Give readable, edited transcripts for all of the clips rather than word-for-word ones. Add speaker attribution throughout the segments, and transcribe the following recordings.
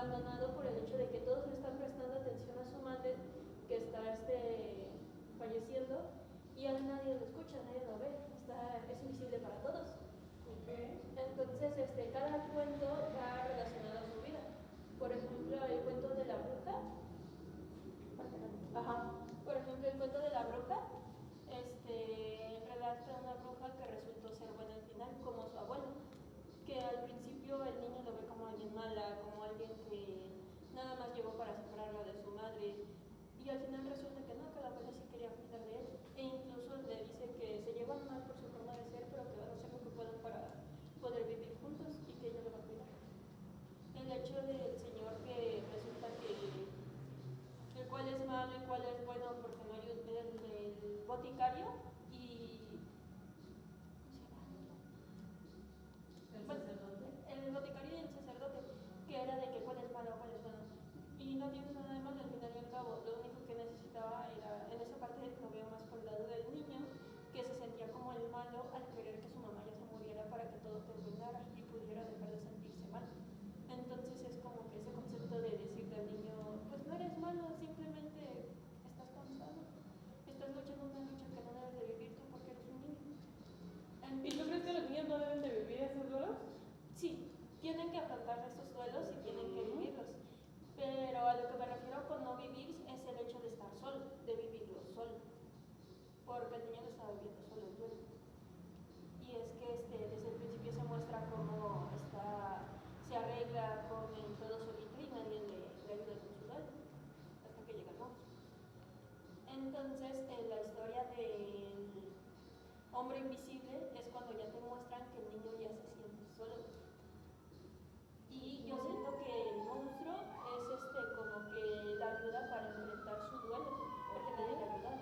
Speaker 1: abandonado por el hecho de que todos le están prestando atención a su madre que está falleciendo y a nadie lo escucha, nadie lo ve, es invisible para todos.
Speaker 2: Okay.
Speaker 1: Entonces, cada cuento va relacionado a su vida. Por ejemplo, el cuento de la bruja.
Speaker 2: Ajá.
Speaker 1: Por ejemplo, el cuento de la bruja relata una bruja que resultó ser buena al final, como su abuelo, que al principio el niño lo ve como alguien mala, como alguien que nada más llegó para separarlo de su madre, y al final resulta que no, que la abuela sí quería cuidar de él, e incluso le dice que se llevan mal por su forma de ser, pero que van a hacer lo que puedan para poder vivir juntos y que ella lo va a cuidar. El hecho del señor que resulta que el cual es malo y cuál es bueno porque no ayuda, el boticario y ¿cómo se llama?
Speaker 2: El sacerdote.
Speaker 1: El boticario y el sacerdote, que era de que cuál es malo, cuál es bueno, y no tiene nada de malo al final y al cabo. Lo único que necesitaba era, en esa parte lo veo más por el lado del niño, que se sentía como el malo al querer que su mamá ya se muriera para que todo terminara y pudiera dejar de sentirse mal. Entonces es como que ese concepto de decirle al niño, pues no eres malo, simplemente estás cansado, estás luchando una lucha que no debes de vivir tú porque eres un niño.
Speaker 2: ¿Y tú crees que los niños no deben de vivir esos duelos?
Speaker 1: Sí, tienen que afrontar estos duelos y tienen que vivirlos, pero a lo que me refiero con no vivir es el hecho de estar solo, de vivirlo solo, porque el niño no está viviendo solo el duelo. Y es que desde el principio se muestra cómo se arregla con el todo solito y nadie le ayuda con su duelo, hasta que llega el monstruo. Entonces, la historia del hombre invisible es cuando ya te muestran que el niño ya se siente solo. Y yo siento que el monstruo es como que la ayuda para enfrentar su duelo, porque nadie le ayuda.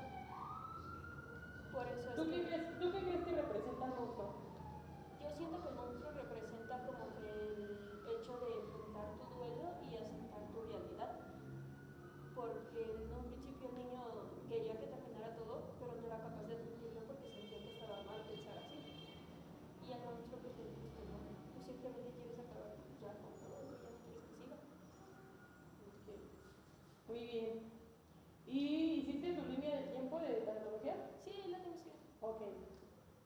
Speaker 1: Por eso es
Speaker 2: ¿Tú qué crees que representa el monstruo?
Speaker 1: Yo siento que el monstruo representa como que el hecho de enfrentar tu duelo y aceptar tu realidad. Porque en un principio el niño quería que terminara todo, pero no era capaz de admitirlo porque sentía que estaba mal pensar así. Y el monstruo pues le dijo que no, tú simplemente quieres acabar ya con todo y ya no quieres que siga.
Speaker 2: Okay. Muy bien. ¿Y hiciste tu línea de tiempo de tecnología?
Speaker 1: Sí, la tengo escrita.
Speaker 2: Ok.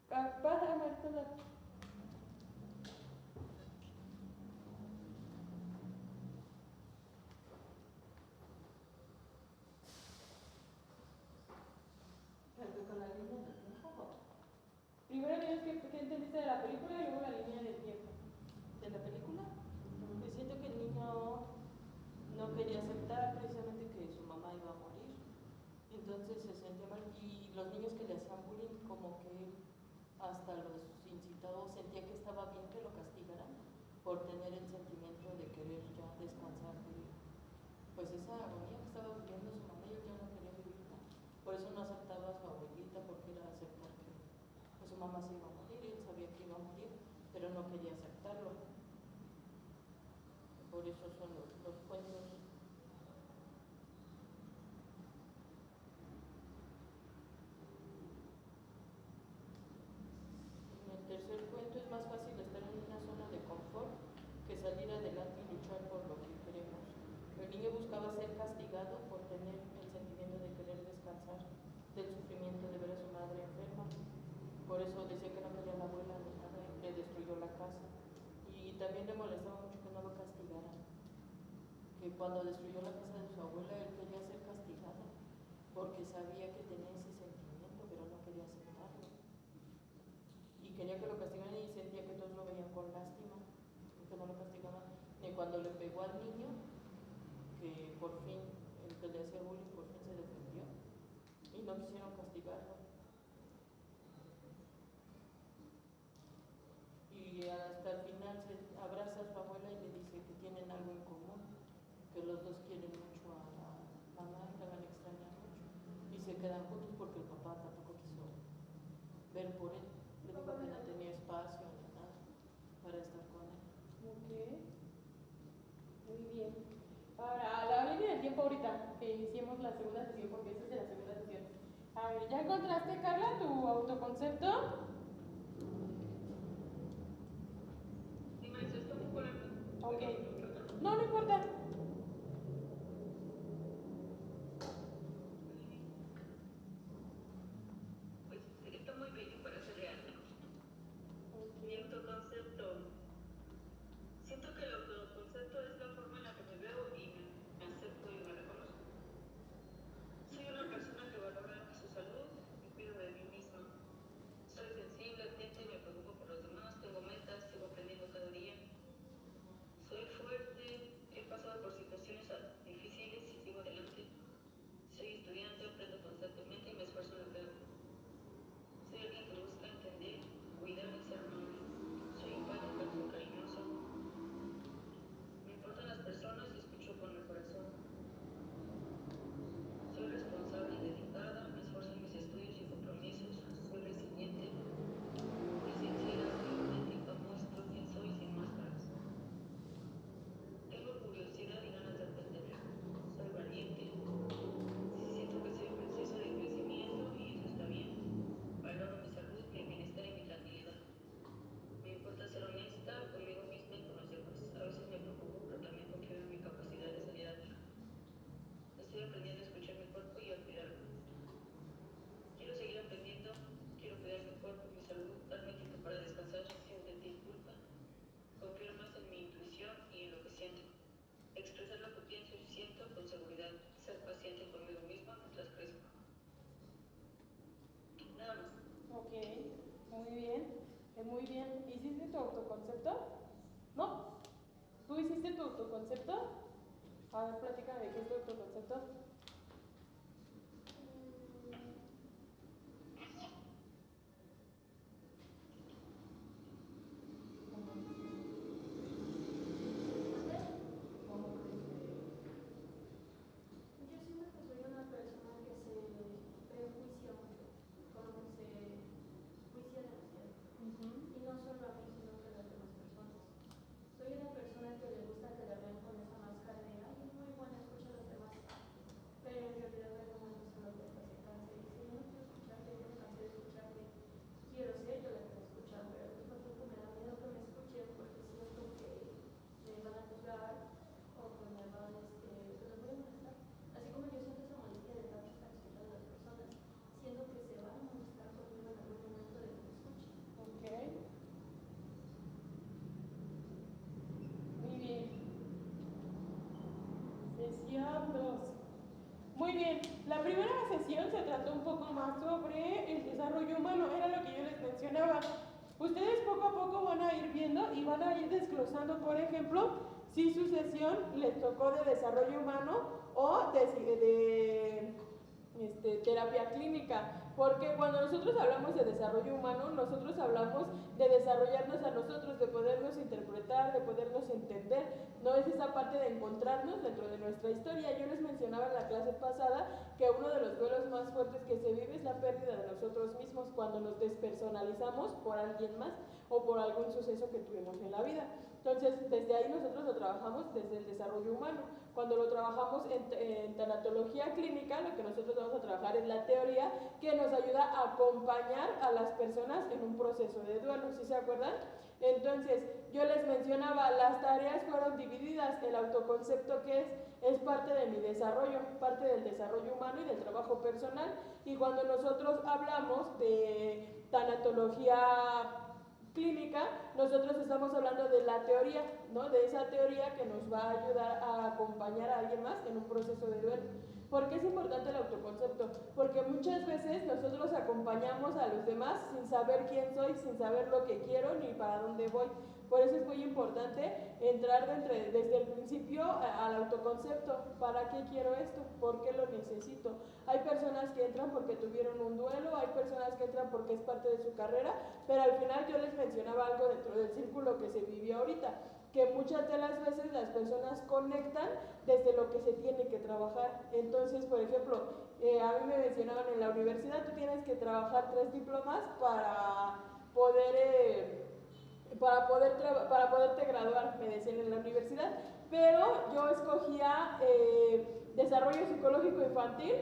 Speaker 2: Pasa, Marcela.
Speaker 3: Con la línea del tiempo.
Speaker 2: Primero tienes que entendiste de la película y luego la línea del tiempo.
Speaker 3: ¿De la película? Pues siento que el niño no quería aceptar precisamente que su mamá iba a morir. Entonces se sentía mal y los niños que le hacían bullying como que hasta los incitaba, sentía que estaba bien que lo castigaran por tener el sentimiento de querer ya descansar de pues esa agonía que estaba viviendo su mamá y ya no quería vivirla. Por eso no aceptaba a su abuelita porque era aceptar que pues, su mamá se iba a morir y él sabía que iba a morir, pero no quería aceptarlo. Por eso son los cuentos. El tercer cuento es más fácil estar en una zona de confort que salir adelante y luchar por lo que queremos. El niño buscaba ser castigado por tener el sentimiento de querer descansar del sufrimiento de ver a su madre enferma. Por eso decía que no quería a la abuela ni nada y le destruyó la casa. Y también le molestaba mucho que no lo castigaran. Que cuando destruyó la casa de su abuela él quería ser castigado porque sabía que tenía ese sentimiento pero no quería aceptarlo. Y quería que lo castigaran y sentía que todos lo veían con lástima, porque no lo castigaban. Y cuando le pegó al niño, que por fin, el que le hacía bullying, por fin se defendió y no quisieron castigarlo. Y hasta el final se abraza a su abuela y le dice que tienen algo en común, que los dos quieren mucho a la mamá, que la van a extrañar mucho. Y se quedan juntos porque el papá tampoco quiso ver por él. Le dijo que no tenía espacio ni nada para estar con él.
Speaker 2: Ok. Muy bien. Ahora, la línea del tiempo ahorita, que iniciemos la segunda sesión, porque esta es de la segunda sesión. A ver, ¿ya encontraste, Carla, tu autoconcepto?
Speaker 4: Sí, maestro, está muy correcto.
Speaker 2: Ok. No, no importa.
Speaker 4: autoconcepto. Siento que el autoconcepto es la forma en la que me veo y me acepto y me reconozco. Soy una persona que valora su salud y cuido de mí misma. Soy sensible, atenta y me preocupo por los demás. Tengo metas, sigo aprendiendo cada día. Soy fuerte, he pasado por situaciones difíciles y sigo adelante. Soy estudiante, aprendo constantemente y me esfuerzo en lo que hago. Soy alguien que busca entender, cuidar y ser amable. Soy empática, soy cariñosa. Me importan las personas y escucho con el corazón. Soy responsable y dedicada, me esfuerzo en mis estudios y compromisos. Soy resiliente, soy sincera, soy auténtica, muestro quién soy sin máscaras. Tengo curiosidad y ganas de aprender. Soy valiente. Siento que soy un proceso de crecimiento y eso está bien. Valoro mi salud, mi bienestar y mi tranquilidad. Me importa ser honesta conmigo misma y con los demás. A veces me preocupo, pero también confío en mi capacidad de salir adelante. Estoy aprendiendo a escuchar mi cuerpo y a cuidarlo. Quiero seguir aprendiendo, quiero cuidar mi cuerpo, mi salud, darme tiempo para descansar sin sentir culpa. Confiar más en mi intuición y en lo que siento. Expresar lo que pienso y siento con seguridad. Ser paciente conmigo misma mientras crezco. Nada más.
Speaker 2: Ok, muy bien, muy bien. ¿Hiciste tu autoconcepto? ¿No? ¿Tú hiciste tu autoconcepto? A ver, platícame de qué es tu autoconcepto.
Speaker 1: Yo siento que soy una persona que se prejuicia mucho, como que se juicia demasiado. Y no solo a mí, sino que a las demás personas. Soy una persona que le gusta que la vean con esa máscara de, ay, es muy buena, escucha a los demás. Pero en realidad hay momentos en los que hasta se cansa y dice, yo no quiero escucharte, yo me cansé de escucharte. Quiero ser yo la que me escuchan, pero al mismo tiempo me da miedo que me escuchen porque siento que me van a juzgar o que me van, que los voy a molestar. Así como yo siento esa molestia de tanto estar escuchando a las personas, siento que se van a molestar conmigo en algún momento de que me escuchen.
Speaker 2: Ok. Muy bien. Sesión 2. Muy bien. La primera sesión se trató un poco más sobre el desarrollo humano, era lo que yo les mencionaba. Ustedes poco a poco van a ir viendo y van a ir desglosando, por ejemplo, si su sesión les tocó de desarrollo humano o de terapia clínica. Porque cuando nosotros hablamos de desarrollo humano, nosotros hablamos de desarrollarnos a nosotros, de podernos interpretar, de podernos entender. No es esa parte de encontrarnos dentro de nuestra historia. Yo les mencionaba en la clase pasada que uno de los duelos más fuertes que se vive es la pérdida de nosotros mismos cuando nos despersonalizamos por alguien más o por algún suceso que tuvimos en la vida. Entonces, desde ahí nosotros lo trabajamos desde el desarrollo humano. Cuando lo trabajamos en tanatología clínica, lo que nosotros vamos a trabajar es la teoría que nos ayuda a acompañar a las personas en un proceso de duelo, ¿sí se acuerdan? Entonces, yo les mencionaba, las tareas fueron divididas, el autoconcepto que es parte de mi desarrollo, parte del desarrollo humano y del trabajo personal. Y cuando nosotros hablamos de tanatología clínica, nosotros estamos hablando de la teoría, ¿no? De esa teoría que nos va a ayudar a acompañar a alguien más en un proceso de duelo. ¿Por qué es importante el autoconcepto? Porque muchas veces nosotros acompañamos a los demás sin saber quién soy, sin saber lo que quiero ni para dónde voy. Por eso es muy importante entrar desde el principio al autoconcepto. ¿Para qué quiero esto? ¿Por qué lo necesito? Hay personas que entran porque tuvieron un duelo, hay personas que entran porque es parte de su carrera, pero al final yo les mencionaba algo dentro del círculo que se vivió ahorita, que muchas de las veces las personas conectan desde lo que se tiene que trabajar. Entonces, por ejemplo, a mí me mencionaban en la universidad, tú tienes que trabajar 3 diplomas para poderte graduar, me decían en la universidad, pero yo escogía desarrollo psicológico infantil,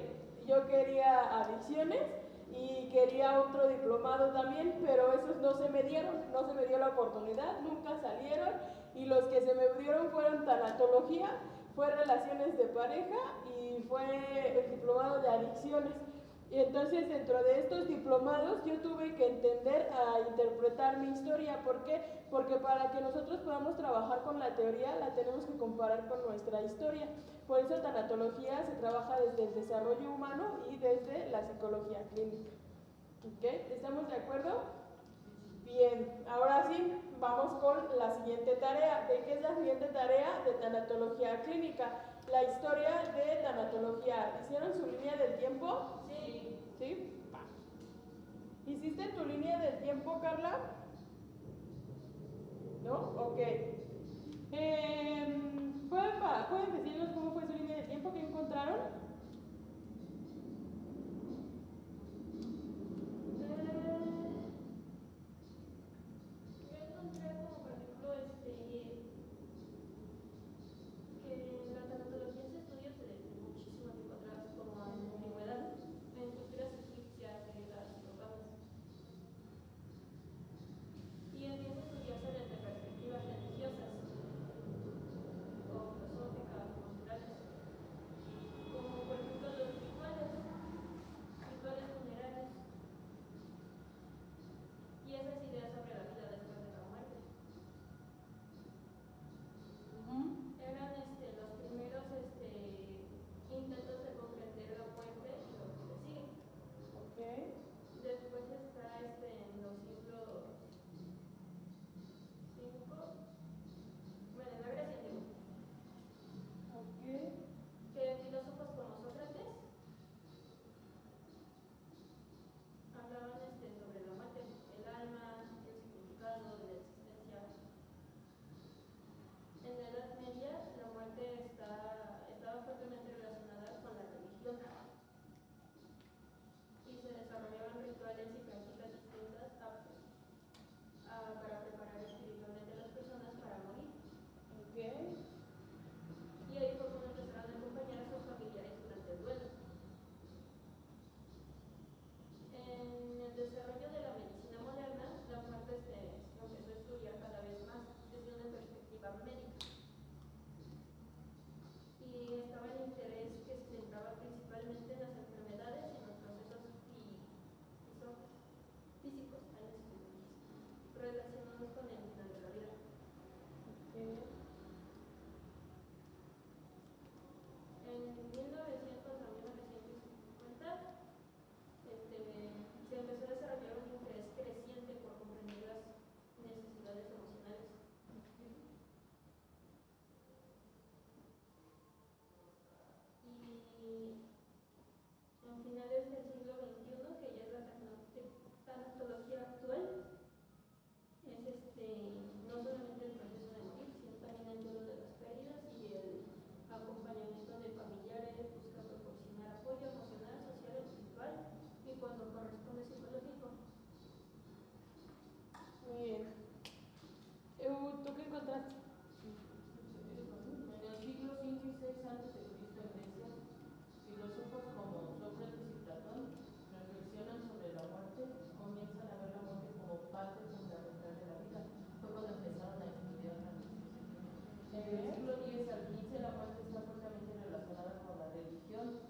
Speaker 2: yo quería adicciones y quería otro diplomado también, pero esos no se me dieron, no se me dio la oportunidad, nunca salieron, y los que se me dieron fueron tanatología, fue relaciones de pareja y fue el diplomado de adicciones. Y entonces dentro de estos diplomados yo tuve que entender a interpretar mi historia. ¿Por qué? Porque para que nosotros podamos trabajar con la teoría la tenemos que comparar con nuestra historia. Por eso tanatología se trabaja desde el desarrollo humano y desde la psicología clínica. ¿Ok? ¿Estamos de acuerdo? Bien, ahora sí, vamos con la siguiente tarea. ¿De qué es la siguiente tarea? De tanatología clínica. La historia de tanatología. ¿Hicieron su línea del tiempo?
Speaker 1: Sí.
Speaker 2: ¿Sí? Va. ¿Hiciste tu línea del tiempo, Carla? ¿No? Ok. ¿Pueden decirnos cómo fue su línea de tiempo que encontraron?
Speaker 1: Yo encontré como por ejemplo que la tanatología se estudia desde muchísimo tiempo atrás, como en la antigüedad, en culturas egipcias, griegas, romanas. Y empieza a estudiarse desde perspectivas religiosas, o filosóficas, o culturales, como por ejemplo los rituales funerarios, y esas ideas sobre la vida después de la muerte. Eran los primeros intentos de comprender la muerte y lo que le sigue.
Speaker 2: Ok.
Speaker 1: Después está en los siglos V, bueno, en la Grecia antigua,
Speaker 2: Ok.
Speaker 1: que filósofos como Sócrates hablaban sobre la muerte, el alma, el significado de la existencia. En la Edad Media la muerte estaba fuertemente relacionada con la religión y se desarrollaban rituales y prácticas distintas para preparar espiritualmente a las personas para morir.
Speaker 2: Ok.
Speaker 1: Y ahí fue cuando empezaron a acompañar a sus familiares durante el duelo. En el desarrollo de la medicina moderna, la muerte se empezó a estudiar cada vez más desde una perspectiva médica. Y estaba el interés que se centraba principalmente en las enfermedades y en los procesos físicos relacionados con el final de la vida.
Speaker 2: Ok.
Speaker 1: En 1900 a 1950 se empezó a desarrollar un interés creciente por comprender las necesidades emocionales. Y en finales del siglo XXI, que ya es la tanatología actual, es no solamente el proceso de morir, sino también el duelo de las pérdidas y el acompañamiento de familiares, busca proporcionar apoyo emocional, social, espiritual y cuando corresponde psicológico.
Speaker 2: Muy bien. ¿Tú qué encontraste?
Speaker 3: En el siglo V y VI a.C. en Grecia, filósofos como Sócrates y Platón reflexionan sobre la muerte, comienzan a ver la muerte como parte fundamental de la vida. Fue cuando empezaron a estudiarla. En el siglo X al XV la muerte está fuertemente relacionada con la religión.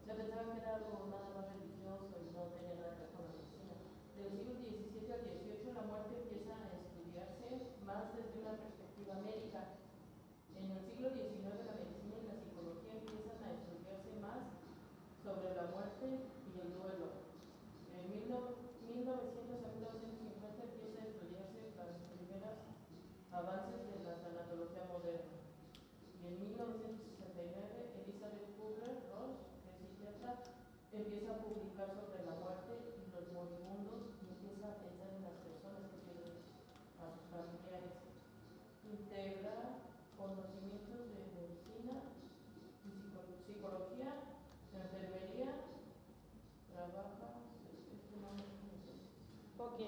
Speaker 3: Se pensaba que era algo nada más religioso y no tenía nada que ver con la medicina. Del siglo XVII al XVIII la muerte empieza a estudiarse más desde una perspectiva médica. En el siglo XIX la medicina y la psicología empiezan a estudiarse más sobre la muerte y el duelo. En 1900 a 1950 empieza a estudiarse las primeras avances de la tanatología moderna. Y en 1969 Elizabeth Kubler-Ross, que es psiquiatra, empieza a publicar sobre la muerte y los moribundos y empieza a pensar en las personas que pierden a sus familiares. Integra conocimientos de medicina y psicología, enfermería, trabaja.
Speaker 2: Ok.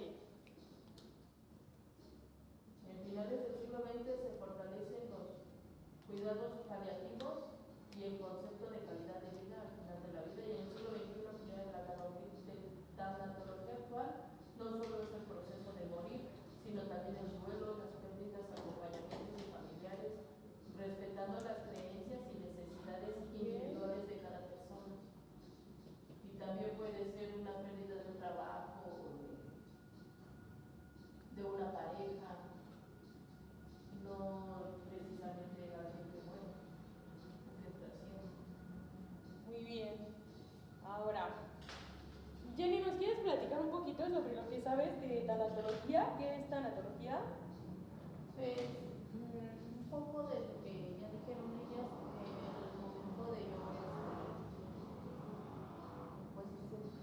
Speaker 3: En finales del siglo XX se fortalecen los cuidados paliativos y el concepto de calidad de vida al final de la vida. Y en el siglo XXI ya la tanatología actual no solo es el proceso de morir, sino también el duelo, las pérdidas, acompañamientos de familiares, respetando las creencias y necesidades individuales de cada persona. Y también puede
Speaker 2: sabes de tanatología. ¿Qué es tanatología?
Speaker 3: Pues un poco de lo que ya dijeron ellas, el momento de yo pues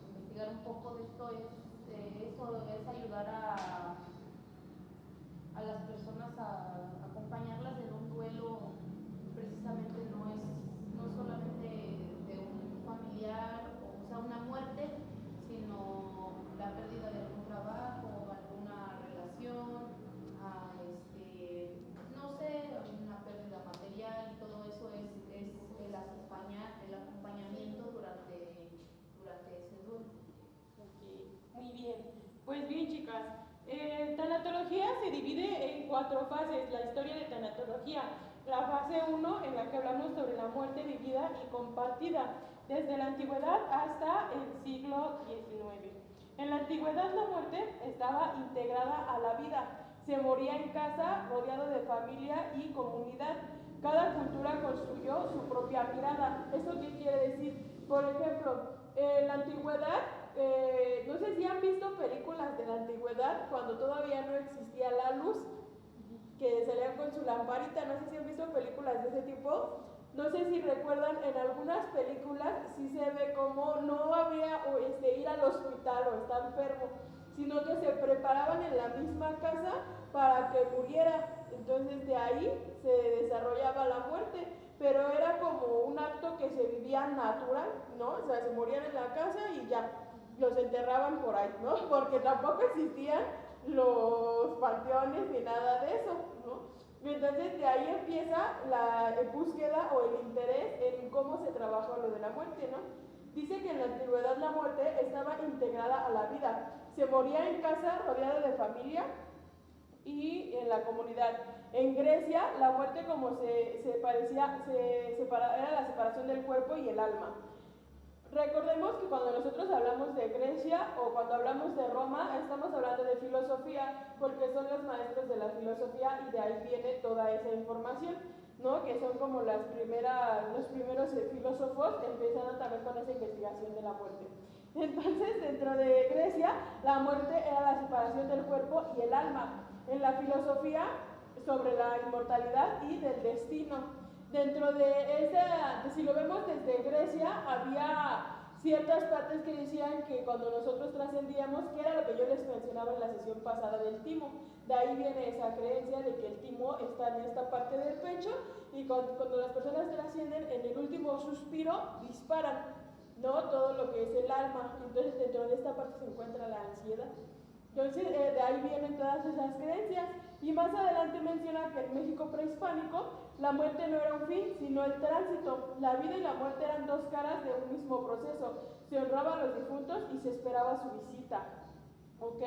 Speaker 3: investigar un poco de esto eso es ayudar a las personas a acompañarlas en un duelo. Precisamente no solamente de un familiar, o sea, una muerte, sino la pérdida de algún trabajo, alguna relación, no sé, una pérdida material, y todo eso es el acompañamiento durante ese duelo.
Speaker 2: Ok, muy bien. Pues bien, chicas, tanatología se divide en 4 fases, la historia de tanatología. La fase 1, en la que hablamos sobre la muerte vivida y compartida, desde la antigüedad hasta el siglo XIX. En la antigüedad la muerte estaba integrada a la vida. Se moría en casa, rodeado de familia y comunidad. Cada cultura construyó su propia mirada. ¿Eso qué quiere decir? Por ejemplo, en la antigüedad, no sé si han visto películas de la antigüedad cuando todavía no existía la luz, que salían con su lamparita. No sé si han visto películas de ese tipo. No sé si recuerdan, en algunas películas sí se ve como no había ir al hospital o estar enfermo, sino que se preparaban en la misma casa para que muriera. Entonces de ahí se desarrollaba la muerte, pero era como un acto que se vivía natural, ¿no? O sea, se morían en la casa y ya, los enterraban por ahí, ¿no? Porque tampoco existían los panteones ni nada de eso, ¿no? Entonces de ahí empieza la búsqueda o el interés en cómo se trabajó lo de la muerte, ¿no? Dice que en la antigüedad la muerte estaba integrada a la vida. Se moría en casa rodeado de familia y en la comunidad. En Grecia la muerte como era la separación del cuerpo y el alma. Recordemos que cuando nosotros hablamos de Grecia o cuando hablamos de Roma, estamos hablando de filosofía, porque son los maestros de la filosofía y de ahí viene toda esa información, ¿no? Que son como los primeros filósofos, empezando también con esa investigación de la muerte. Entonces, dentro de Grecia, la muerte era la separación del cuerpo y el alma. En la filosofía, sobre la inmortalidad y del destino. Dentro de si lo vemos desde Grecia, había ciertas partes que decían que cuando nosotros trascendíamos, que era lo que yo les mencionaba en la sesión pasada del timo, de ahí viene esa creencia de que el timo está en esta parte del pecho y cuando las personas trascienden, en el último suspiro disparan, ¿no? Todo lo que es el alma. Entonces dentro de esta parte se encuentra la ansiedad. Entonces de ahí vienen todas esas creencias. Y más adelante menciona que en México prehispánico la muerte no era un fin, sino el tránsito. La vida y la muerte eran 2 caras de un mismo proceso. Se honraba a los difuntos y se esperaba su visita. ¿Ok?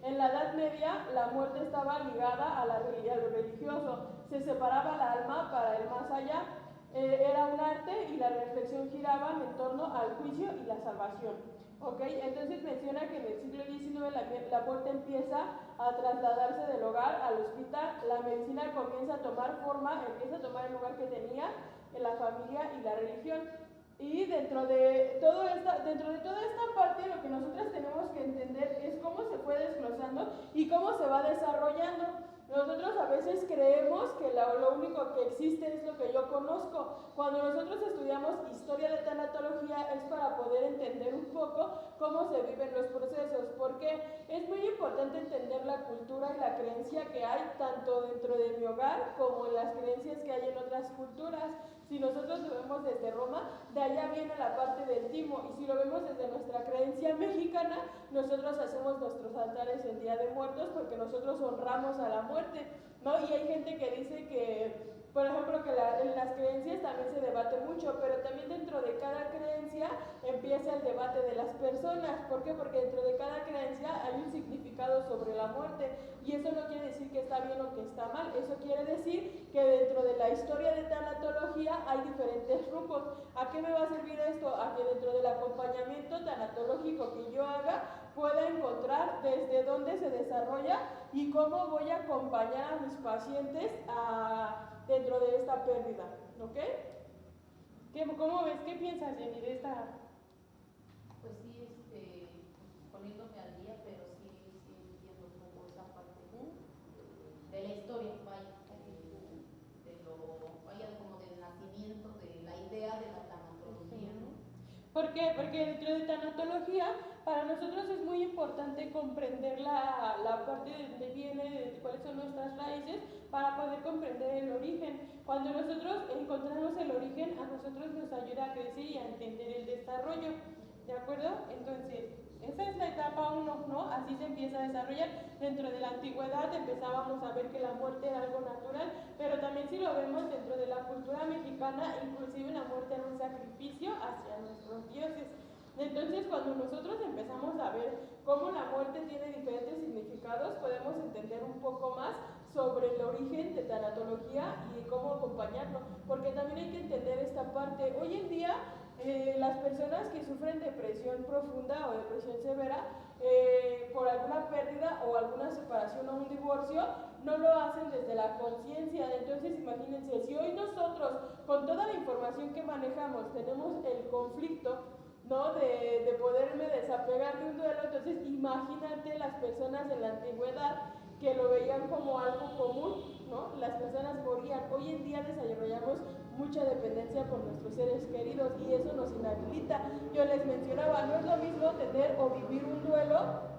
Speaker 2: En la Edad Media la muerte estaba ligada a lo religioso. Se separaba el alma para el más allá. Era un arte y la reflexión giraban en torno al juicio y la salvación. ¿Ok? Entonces menciona que en el siglo XIX la muerte empieza a trasladarse del hogar al hospital. La medicina comienza a tomar forma, empieza a tomar el lugar que tenía en la familia y la religión. Y dentro de toda esta parte, lo que nosotros tenemos que entender es cómo se fue desglosando y cómo se va desarrollando. Nosotros a veces creemos que lo único que existe es lo que yo conozco. Cuando nosotros estudiamos historia de tanatología es para poder entender un poco cómo se viven los procesos, porque es muy importante entender la cultura y la creencia que hay tanto dentro de mi hogar como en las creencias que hay en otras culturas. Si nosotros lo vemos desde Roma, de allá viene la parte del timo, y si lo vemos desde nuestra creencia mexicana, nosotros hacemos nuestros altares el Día de Muertos porque nosotros honramos a la muerte, ¿no? Y hay gente que dice que, por ejemplo, que en las creencias también se debate mucho, pero también dentro de cada creencia empieza el debate de las personas. ¿Por qué? Porque dentro de cada creencia hay un significado sobre la muerte, y eso no quiere decir que está bien o que está mal. Eso quiere decir que dentro de la historia de tanatología hay diferentes rumbos. ¿A qué me va a servir esto? A que dentro del acompañamiento tanatológico que yo haga pueda encontrar desde dónde se desarrolla y cómo voy a acompañar a mis pacientes dentro de esta pérdida, ¿ok? ¿Cómo ves? ¿Qué piensas, Jenny, de esta?
Speaker 3: Pues sí, poniéndome al día, pero sí
Speaker 2: ¿Por qué? Porque dentro de tanatología, para nosotros es muy importante comprender la parte de dónde viene, de cuáles son nuestras raíces, para poder comprender el origen. Cuando nosotros encontramos el origen, a nosotros nos ayuda a crecer y a entender el desarrollo. ¿De acuerdo? Entonces, esa es la etapa 1, ¿no? Así se empieza a desarrollar. Dentro de la antigüedad empezábamos a ver que la muerte era algo natural, pero también si lo vemos dentro de la cultura mexicana, inclusive la muerte era un sacrificio hacia nuestros dioses. Entonces, cuando nosotros empezamos a ver cómo la muerte tiene diferentes significados, podemos entender un poco más sobre el origen de tanatología y cómo acompañarlo, porque también hay que entender esta parte. Hoy en día, las personas que sufren depresión profunda o depresión severa por alguna pérdida o alguna separación o un divorcio, no lo hacen desde la conciencia. Entonces imagínense, si hoy nosotros con toda la información que manejamos tenemos el conflicto, ¿no? de poderme desapegar de un duelo, entonces imagínate las personas en la antigüedad que lo veían como algo común, ¿no? Las personas morían. Hoy en día desarrollamos mucha dependencia por nuestros seres queridos y eso nos inhabilita. Yo les mencionaba, no es lo mismo tener o vivir un duelo.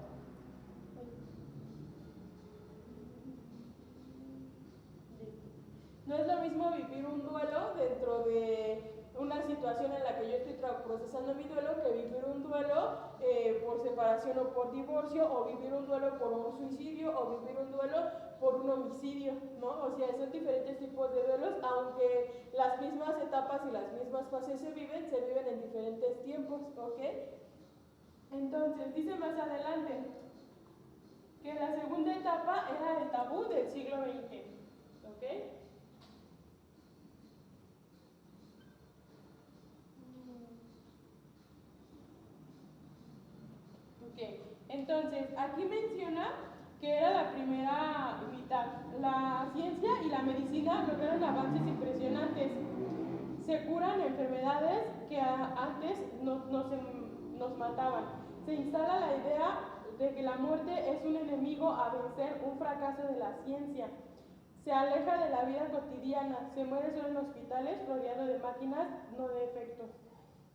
Speaker 2: No es lo mismo vivir un duelo dentro de una situación en la que yo estoy procesando mi duelo que vivir un duelo por separación o por divorcio, o vivir un duelo por un suicidio, o vivir un duelo por un homicidio, ¿no? O sea, son diferentes tipos de duelos, aunque las mismas etapas y las mismas fases se viven en diferentes tiempos, ¿ok? Entonces, dice más adelante que la segunda etapa era el tabú del siglo XX, ¿ok? Entonces, aquí menciona que era la primera mitad. La ciencia y la medicina lograron avances impresionantes. Se curan enfermedades que antes nos mataban. Se instala la idea de que la muerte es un enemigo a vencer, un fracaso de la ciencia. Se aleja de la vida cotidiana, se muere solo en hospitales rodeado de máquinas, no de efectos.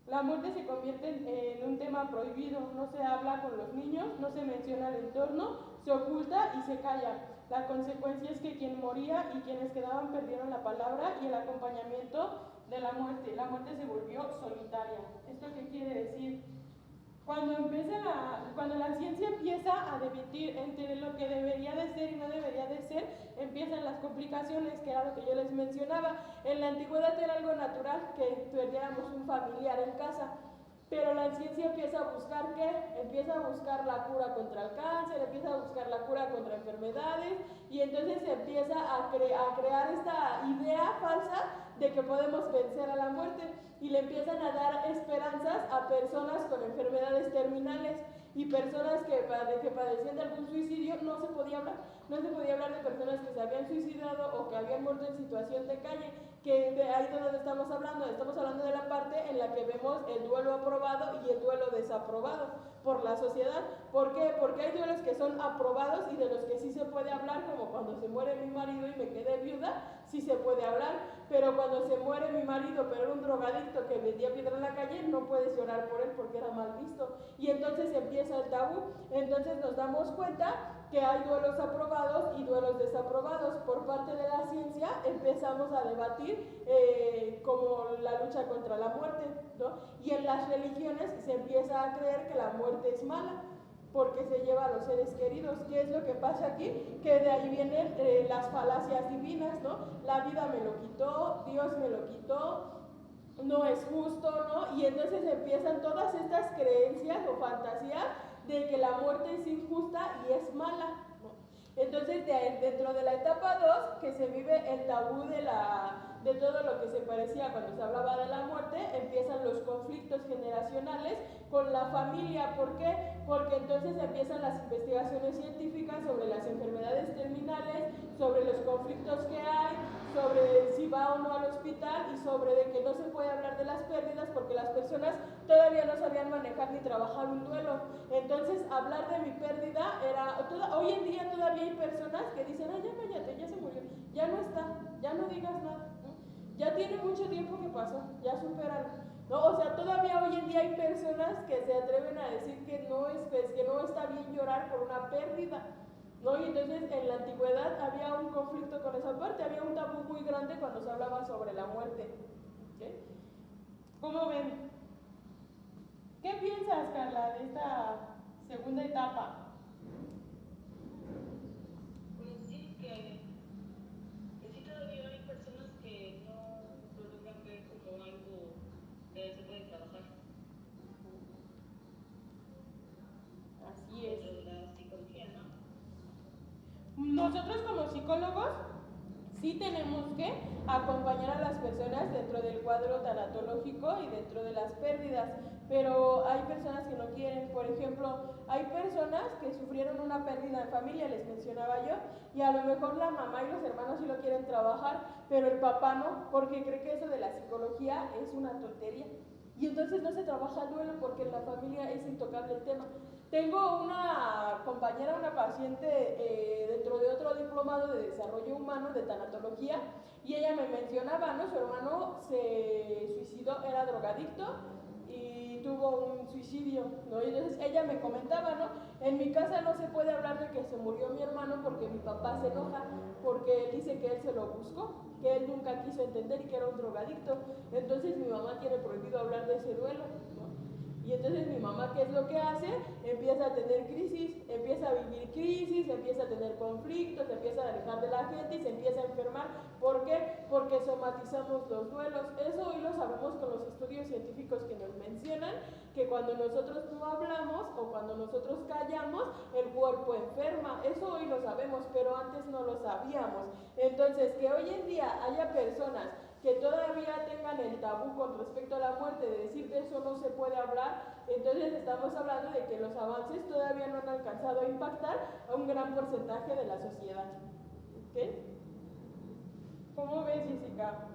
Speaker 2: La muerte se convierte en un tema prohibido, no se habla con los niños, no se menciona el entorno, se oculta y se calla. La consecuencia es que quien moría y quienes quedaban perdieron la palabra y el acompañamiento de la muerte. La muerte se volvió solitaria. ¿Esto qué quiere decir? Cuando la ciencia empieza a debatir entre lo que debería de ser y no debería de ser, empiezan las complicaciones, que era lo que yo les mencionaba. En la antigüedad era algo natural que perdiéramos un familiar en casa, pero la ciencia empieza a buscar ¿qué? Empieza a buscar la cura contra el cáncer, empieza a buscar la cura contra enfermedades, y entonces se empieza a crear esta idea falsa de que podemos vencer a la muerte, y le empiezan a dar esperanzas a personas con enfermedades terminales y personas que padecían de algún suicidio. No se podía hablar de personas que se habían suicidado o que habían muerto en situación de calle, que de ahí de donde estamos hablando de la parte en la que vemos el duelo aprobado y el duelo desaprobado por la sociedad. ¿Por qué? Porque hay duelos que son aprobados y de los que sí se puede hablar, como cuando se muere mi marido y me quedé viuda, sí se puede hablar, pero cuando se muere mi marido, pero era un drogadicto que vendía piedra en la calle, no puedes llorar por él porque era mal visto, y entonces empieza el tabú. Entonces nos damos cuenta que hay duelos aprobados y duelos desaprobados. Por parte de la ciencia empezamos a debatir como la lucha contra la muerte, ¿no? Y en las religiones se empieza a creer que la muerte es mala porque se lleva a los seres queridos. ¿Qué es lo que pasa aquí? Que de ahí vienen las falacias divinas, ¿no? La vida me lo quitó, Dios me lo quitó, no es justo, ¿no? Y entonces empiezan todas estas creencias o fantasías de que la muerte es injusta y es mala, ¿no? Entonces dentro de la etapa 2, que se vive el tabú de todo lo que se parecía cuando se hablaba de la muerte, empiezan los conflictos generacionales con la familia. ¿Por qué? Porque entonces empiezan las investigaciones científicas sobre las enfermedades terminales, sobre los conflictos que hay, sobre si va o no al hospital, y sobre de que no se puede hablar de las pérdidas porque las personas todavía no sabían manejar ni trabajar un duelo. Entonces hablar de mi pérdida hoy en día todavía hay personas que dicen, ay, ya cállate, ya se murió, ya no está, ya no digas nada, ¿no? Ya tiene mucho tiempo que pasó, ya supéralo. ¿no? O sea, todavía hoy en día hay personas que se atreven a decir que no está bien llorar por una pérdida, ¿no? Y entonces en la antigüedad había un conflicto con esa parte, había un tabú muy grande cuando se hablaba sobre la muerte. ¿Okay? ¿Cómo ven? ¿Qué piensas, Carla, de esta segunda etapa?
Speaker 4: Pues sí, que sí todavía hay personas que no lo logran ver como algo que se puede trabajar
Speaker 2: Así es.
Speaker 4: dentro de la psicología, ¿no?
Speaker 2: Nosotros como psicólogos sí tenemos que acompañar a las personas dentro del cuadro tanatológico y dentro de las pérdidas, pero hay personas que no quieren. Por ejemplo, hay personas que sufrieron una pérdida en familia, les mencionaba yo, y a lo mejor la mamá y los hermanos sí lo quieren trabajar, pero el papá no, porque cree que eso de la psicología es una tontería. Y entonces no se trabaja el duelo porque en la familia es intocable el tema. Tengo una compañera, una paciente dentro de otro diplomado de desarrollo humano, de tanatología, y ella me mencionaba, ¿no? Su hermano se suicidó, era drogadicto y tuvo un suicidio, ¿no? Y entonces ella me comentaba, ¿no? En mi casa no se puede hablar de que se murió mi hermano porque mi papá se enoja, porque él dice que él se lo buscó, que él nunca quiso entender y que era un drogadicto. Entonces mi mamá tiene prohibido hablar de ese duelo, ¿no? Y entonces mi mamá, ¿qué es lo que hace? Empieza a tener crisis, empieza a vivir crisis, empieza a tener conflictos, se empieza a alejar de la gente y se empieza a enfermar. ¿Por qué? Porque somatizamos los duelos. Eso hoy lo sabemos con los estudios científicos que nos mencionan, que cuando nosotros no hablamos o cuando nosotros callamos, el cuerpo enferma. Eso hoy lo sabemos, pero antes no lo sabíamos. Entonces, que hoy en día haya personas que todavía tengan el tabú con respecto a la muerte, de decir de eso no se puede hablar, entonces estamos hablando de que los avances todavía no han alcanzado a impactar a un gran porcentaje de la sociedad. ¿Ok? ¿Cómo ves, Jessica?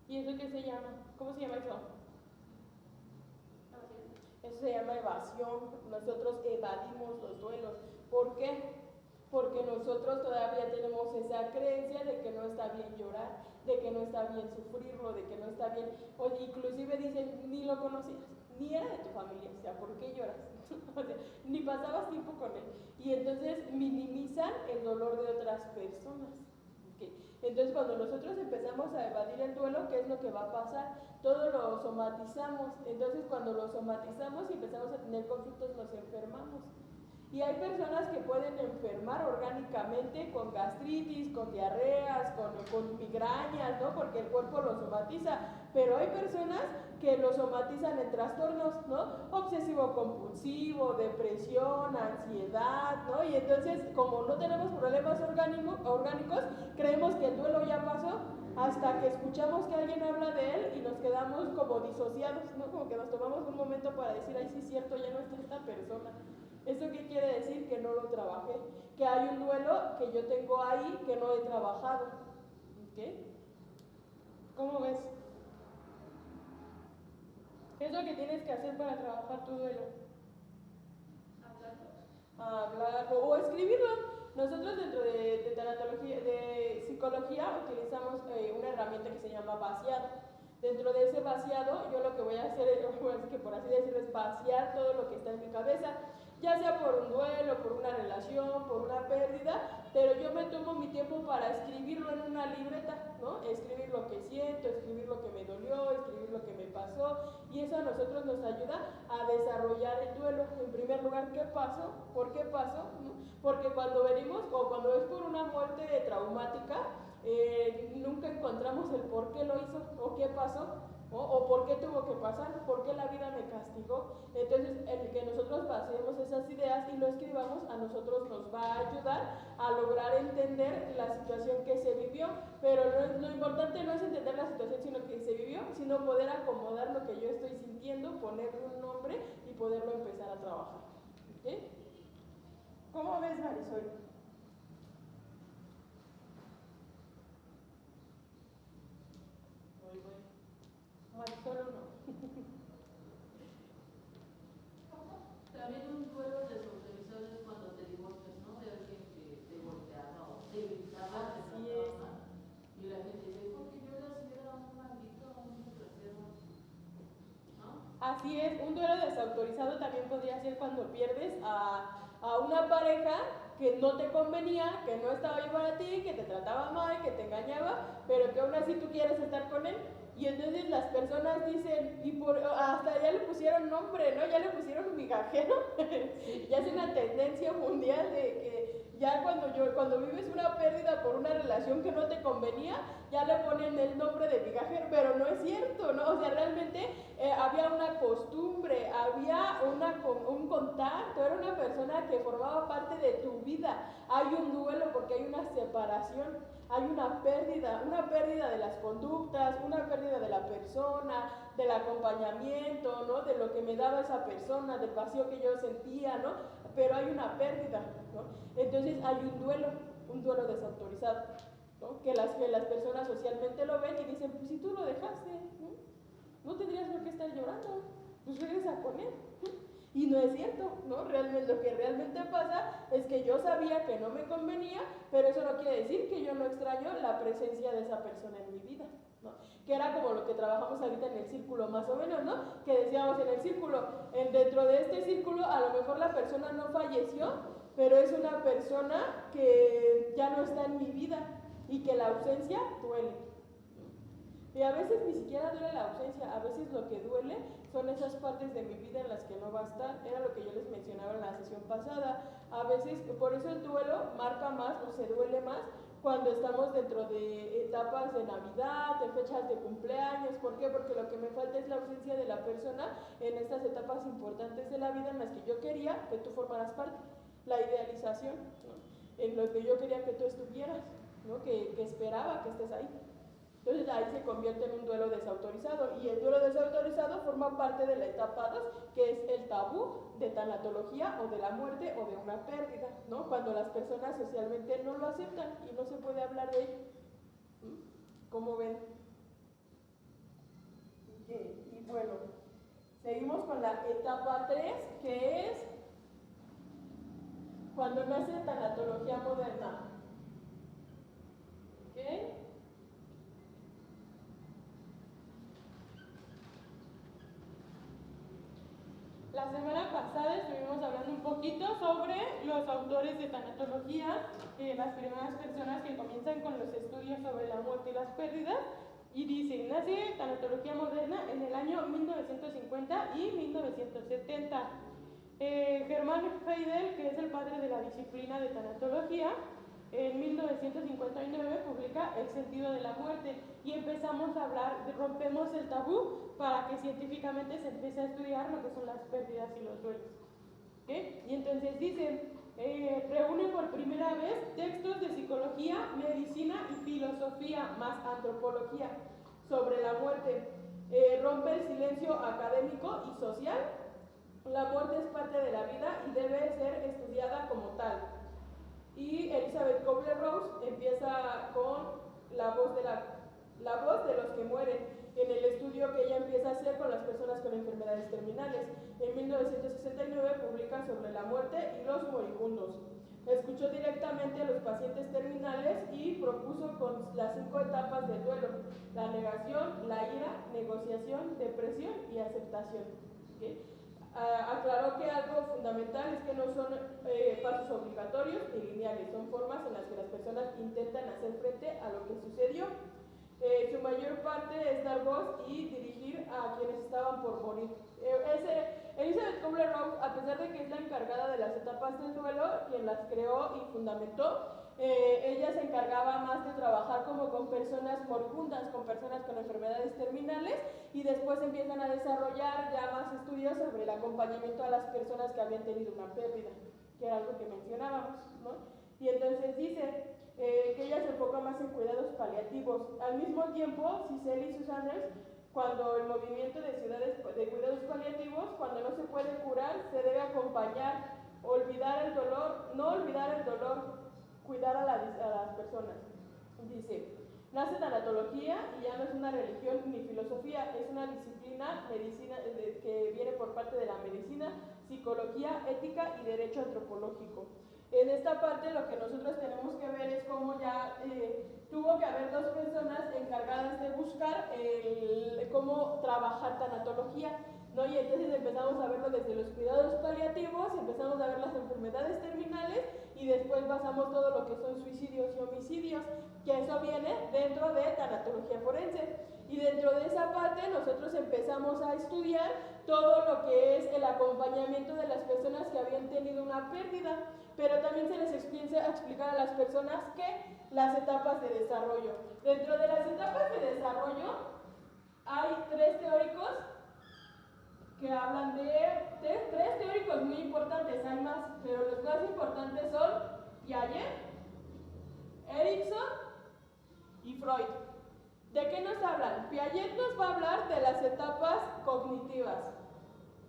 Speaker 2: ¿Y eso qué se llama? ¿Cómo se llama eso? Eso se llama evasión. Nosotros evadimos los duelos. ¿Por qué? Porque nosotros todavía tenemos esa creencia de que no está bien llorar, de que no está bien sufrirlo, de que no está bien, o inclusive dicen, ni lo conocías, ni era de tu familia, o sea, ¿por qué lloras? O sea, ni pasabas tiempo con él. Y entonces minimizan el dolor de otras personas. ¿Okay? Entonces cuando nosotros empezamos a evadir el duelo, ¿qué es lo que va a pasar? Todo lo somatizamos. Entonces cuando lo somatizamos y empezamos a tener conflictos, nos enfermamos. Y hay personas que pueden enfermar orgánicamente con gastritis, con diarreas, con migrañas, ¿no? Porque el cuerpo lo somatiza. Pero hay personas que lo somatizan en trastornos, ¿no? Obsesivo-compulsivo, depresión, ansiedad, ¿no? Y entonces, como no tenemos problemas orgánicos, creemos que el duelo ya pasó hasta que escuchamos que alguien habla de él y nos quedamos como disociados, ¿no? Como que nos tomamos un momento para decir, ay, sí es cierto, ya no está esta persona. ¿Eso qué quiere decir? Que no lo trabajé, que hay un duelo que yo tengo ahí que no he trabajado. ¿Okay? ¿Cómo ves? ¿Qué es lo que tienes que hacer para trabajar tu duelo? Hablarlo o escribirlo. Nosotros dentro de tanatología, de psicología, utilizamos una herramienta que se llama vaciado. Dentro de ese vaciado, yo lo que voy a hacer es que, por así decirlo, es vaciar todo lo que está en mi cabeza, ya sea por un duelo, por una relación, por una pérdida, pero yo me tomo mi tiempo para escribirlo en una libreta, ¿no? Escribir lo que siento, escribir lo que me dolió, escribir lo que me pasó, y eso a nosotros nos ayuda a desarrollar el duelo. En primer lugar, ¿qué pasó? ¿Por qué pasó? ¿No? Porque cuando venimos, o cuando es por una muerte traumática, nunca encontramos el por qué lo hizo o qué pasó, ¿no? O por qué tuvo que pasar, por qué la vida me castigó. Entonces, el que nosotros pasemos esas ideas y lo escribamos, a nosotros nos va a ayudar a lograr entender la situación que se vivió. Pero lo importante no es entender la situación sino que se vivió, sino poder acomodar lo que yo estoy sintiendo, ponerle un nombre y poderlo empezar a trabajar. ¿Okay? ¿Cómo ves, Marisol?
Speaker 3: Muy bueno.
Speaker 2: Marisol o no.
Speaker 5: También un duelo desautorizado es cuando te divorcias, ¿no? De alguien que te golpeaba o te gritaba, te
Speaker 2: Así
Speaker 5: trataba
Speaker 2: es.
Speaker 5: mal. Y la gente dice, porque yo era si era un maldito, un desgraciado, ¿no?
Speaker 2: Así es, un duelo desautorizado también podría ser cuando pierdes a una pareja que no te convenía, que no estaba ahí para ti, que te trataba mal, que te engañaba, pero que aún así tú quieres estar con él. Y entonces las personas dicen, hasta ya le pusieron nombre, ¿no? Ya le pusieron migajero. Ya es una tendencia mundial de que ya cuando vives una pérdida por una relación que no te convenía, ya le ponen el nombre de migajero, pero no es cierto, ¿no? O sea, realmente había una costumbre, había un contacto, era una persona que formaba parte de tu vida. Hay un duelo porque hay una separación, hay una pérdida de las conductas, una pérdida de la persona, del acompañamiento, ¿no? De lo que me daba esa persona, del vacío que yo sentía, ¿no? Pero hay una pérdida, ¿no? Entonces hay un duelo desautorizado, ¿no? Que las personas socialmente lo ven y dicen, pues si tú lo dejaste, no tendrías por qué estar llorando, pues regresa con él. Y no es cierto, ¿no? Realmente, lo que realmente pasa es que yo sabía que no me convenía, pero eso no quiere decir que yo no extraño la presencia de esa persona en mi vida, ¿no? Que era como lo que trabajamos ahorita en el círculo más o menos, ¿no? Que decíamos en el círculo, dentro de este círculo a lo mejor la persona no falleció, pero es una persona que ya no está en mi vida y que la ausencia duele. Y a veces ni siquiera duele la ausencia, a veces lo que duele son esas partes de mi vida en las que no va a estar. Era lo que yo les mencionaba en la sesión pasada. A veces, por eso el duelo marca más o se duele más cuando estamos dentro de etapas de Navidad, de fechas de cumpleaños. ¿Por qué? Porque lo que me falta es la ausencia de la persona en estas etapas importantes de la vida en las que yo quería que tú formaras parte. La idealización, ¿no? En lo que yo quería que tú estuvieras, ¿no? Que esperaba que estés ahí. Entonces ahí se convierte en un duelo desautorizado y el duelo desautorizado forma parte de la etapa 2, que es el tabú de tanatología o de la muerte o de una pérdida, ¿no? Cuando las personas socialmente no lo aceptan y no se puede hablar de ello. ¿Cómo ven? Y bueno, seguimos con la etapa 3, que es cuando nace tanatología moderna. ¿Ok? La semana pasada estuvimos hablando un poquito sobre los autores de tanatología, las primeras personas que comienzan con los estudios sobre la muerte y las pérdidas, y dicen, nace tanatología moderna en el año 1950 y 1970. Germán Heidel, que es el padre de la disciplina de tanatología, en 1959 publica El sentido de la muerte y empezamos a hablar, rompemos el tabú para que científicamente se empiece a estudiar lo que son las pérdidas y los duelos. ¿Okay? Y entonces dice, reúne por primera vez textos de psicología, medicina y filosofía más antropología sobre la muerte. Rompe el silencio académico y social. La muerte es parte de la vida y debe ser estudiada como tal. Y Elizabeth Kubler-Ross empieza con la voz de los que mueren, en el estudio que ella empieza a hacer con las personas con enfermedades terminales. En 1969 publica sobre la muerte y los moribundos. Escuchó directamente a los pacientes terminales y propuso con las 5 etapas del duelo: la negación, la ira, negociación, depresión y aceptación. ¿Okay? Aclaró que algo fundamental es que no son pasos obligatorios ni lineales, son formas en las que las personas intentan hacer frente a lo que sucedió. Su mayor parte es dar voz y dirigir a quienes estaban por morir. Elizabeth Kubler-Ross, a pesar de que es la encargada de las etapas del duelo, quien las creó y fundamentó, ella se encargaba más de trabajar como con personas moribundas, con personas con enfermedades terminales, y después empiezan a desarrollar ya más estudios sobre el acompañamiento a las personas que habían tenido una pérdida, que era algo que mencionábamos, ¿no? Y entonces dice que ella se enfoca más en cuidados paliativos. Al mismo tiempo, Cicely y Susanners, cuando el movimiento de ciudades de cuidados paliativos, cuando no se puede curar, se debe acompañar, olvidar el dolor, no olvidar el dolor, cuidar a las personas. Dice, nace tanatología y ya no es una religión ni filosofía, es una disciplina medicina, que viene por parte de la medicina, psicología, ética y derecho antropológico. En esta parte lo que nosotros tenemos que ver es cómo ya tuvo que haber dos personas encargadas de buscar cómo trabajar tanatología, ¿no? Y entonces empezamos a verlo desde los cuidados paliativos, empezamos a ver las enfermedades terminales y después basamos todo lo que son suicidios y homicidios, que eso viene dentro de tanatología forense. Y dentro de esa parte nosotros empezamos a estudiar todo lo que es el acompañamiento de las personas que habían tenido una pérdida, pero también se les empieza a explicar a las personas que las etapas de desarrollo. Dentro de las etapas de desarrollo hay tres teóricos que hablan de tres teóricos muy importantes, hay más, pero los más importantes son Piaget, Erikson y Freud. ¿De qué nos hablan? Piaget nos va a hablar de las etapas cognitivas,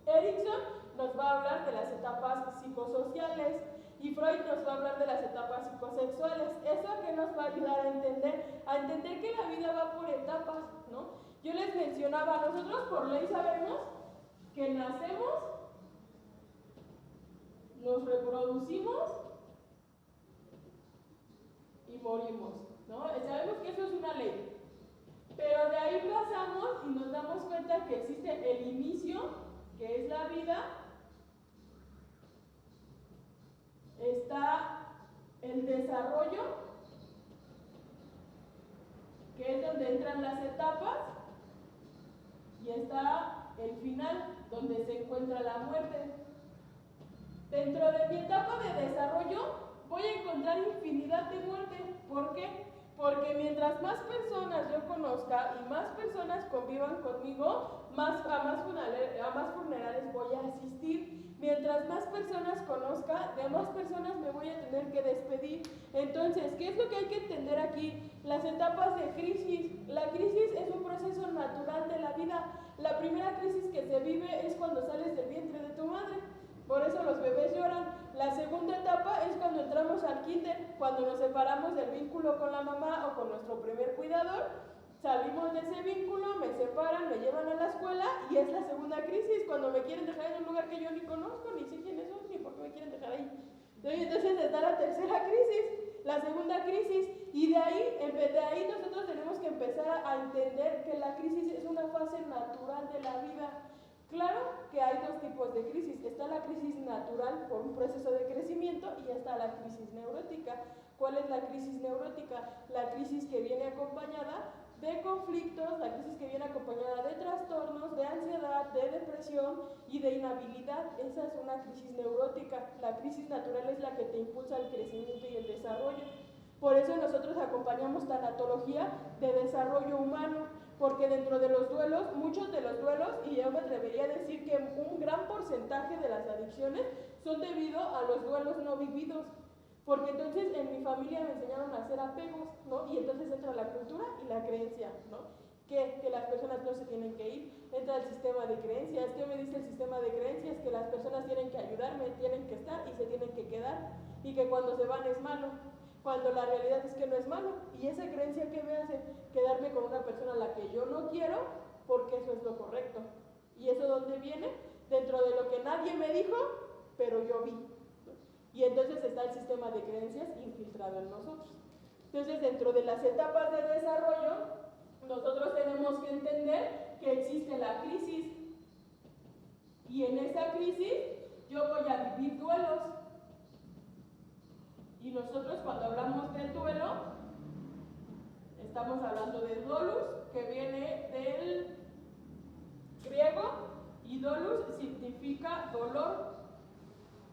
Speaker 2: Erikson nos va a hablar de las etapas psicosociales y Freud nos va a hablar de las etapas psicosexuales. ¿Eso qué nos va a ayudar a entender? A entender que la vida va por etapas, ¿no? Yo les mencionaba, nosotros por ley sabemos que nacemos, nos reproducimos y morimos, ¿no? Sabemos que eso es una ley. Pero de ahí pasamos y nos damos cuenta que existe el inicio, que es la vida, está el desarrollo, que es donde entran las etapas, y está el final, donde se encuentra la muerte. Dentro de mi etapa de desarrollo voy a encontrar infinidad de muerte. ¿Por qué? Porque mientras más personas yo conozca y más personas convivan conmigo, a más funerales voy a asistir. Mientras más personas conozca, de más personas me voy a tener que despedir. Entonces, ¿qué es lo que hay que entender aquí? Las etapas de crisis. La crisis es un proceso natural de la vida. La primera crisis que se vive es cuando sales del vientre de tu madre. Por eso los bebés lloran. La segunda etapa es cuando entramos al kinder, cuando nos separamos del vínculo con la mamá o con nuestro primer cuidador. Salimos de ese vínculo, me separan, me llevan a la escuela y es la segunda crisis, cuando me quieren dejar en un lugar que yo ni conozco, ni sé quiénes son, ni por qué me quieren dejar ahí. Entonces está la tercera crisis, la segunda crisis, y de ahí nosotros tenemos que empezar a entender que la crisis es una fase natural de la vida. Claro que hay dos tipos de crisis. Está la crisis natural por un proceso de crecimiento y está la crisis neurótica. ¿Cuál es la crisis neurótica? La crisis que viene acompañada de conflictos, la crisis que viene acompañada de trastornos, de ansiedad, de depresión y de inhabilidad. Esa es una crisis neurótica. La crisis natural es la que te impulsa al crecimiento y el desarrollo. Por eso nosotros acompañamos tanatología de desarrollo humano, porque dentro de los duelos, muchos de los duelos, y yo me atrevería a decir que un gran porcentaje de las adicciones son debido a los duelos no vividos, porque entonces en mi familia me enseñaron a hacer apegos, ¿no? Y entonces entra la cultura y la creencia, ¿no? Que las personas no se tienen que ir, entra el sistema de creencias. ¿Qué me dice el sistema de creencias? Que las personas tienen que ayudarme, tienen que estar y se tienen que quedar, y que cuando se van es malo, cuando la realidad es que no es malo. Y esa creencia que me hace quedarme con una persona a la que yo no quiero, porque eso es lo correcto. ¿Y eso dónde viene? Dentro de lo que nadie me dijo, pero yo vi. Y entonces está el sistema de creencias infiltrado en nosotros. Entonces, dentro de las etapas de desarrollo, nosotros tenemos que entender que existe la crisis. Y en esa crisis yo voy a vivir duelos. Y nosotros cuando hablamos del duelo, estamos hablando de dolus, que viene del griego, y dolus significa dolor.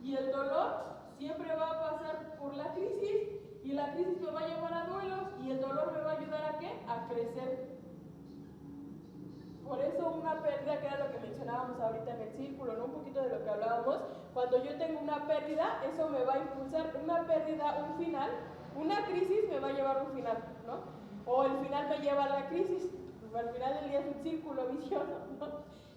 Speaker 2: Y el dolor siempre va a pasar por la crisis, Y la crisis me va a llevar a duelos y el dolor me va a ayudar ¿a qué? A crecer. Por eso una pérdida, que era lo que mencionábamos ahorita en el círculo, ¿no? Un poquito de lo que hablábamos, cuando yo tengo una pérdida, eso me va a impulsar, una pérdida, un final, una crisis me va a llevar a un final, ¿no? O el final me lleva a la crisis, al final del día es un círculo vicioso, ¿no?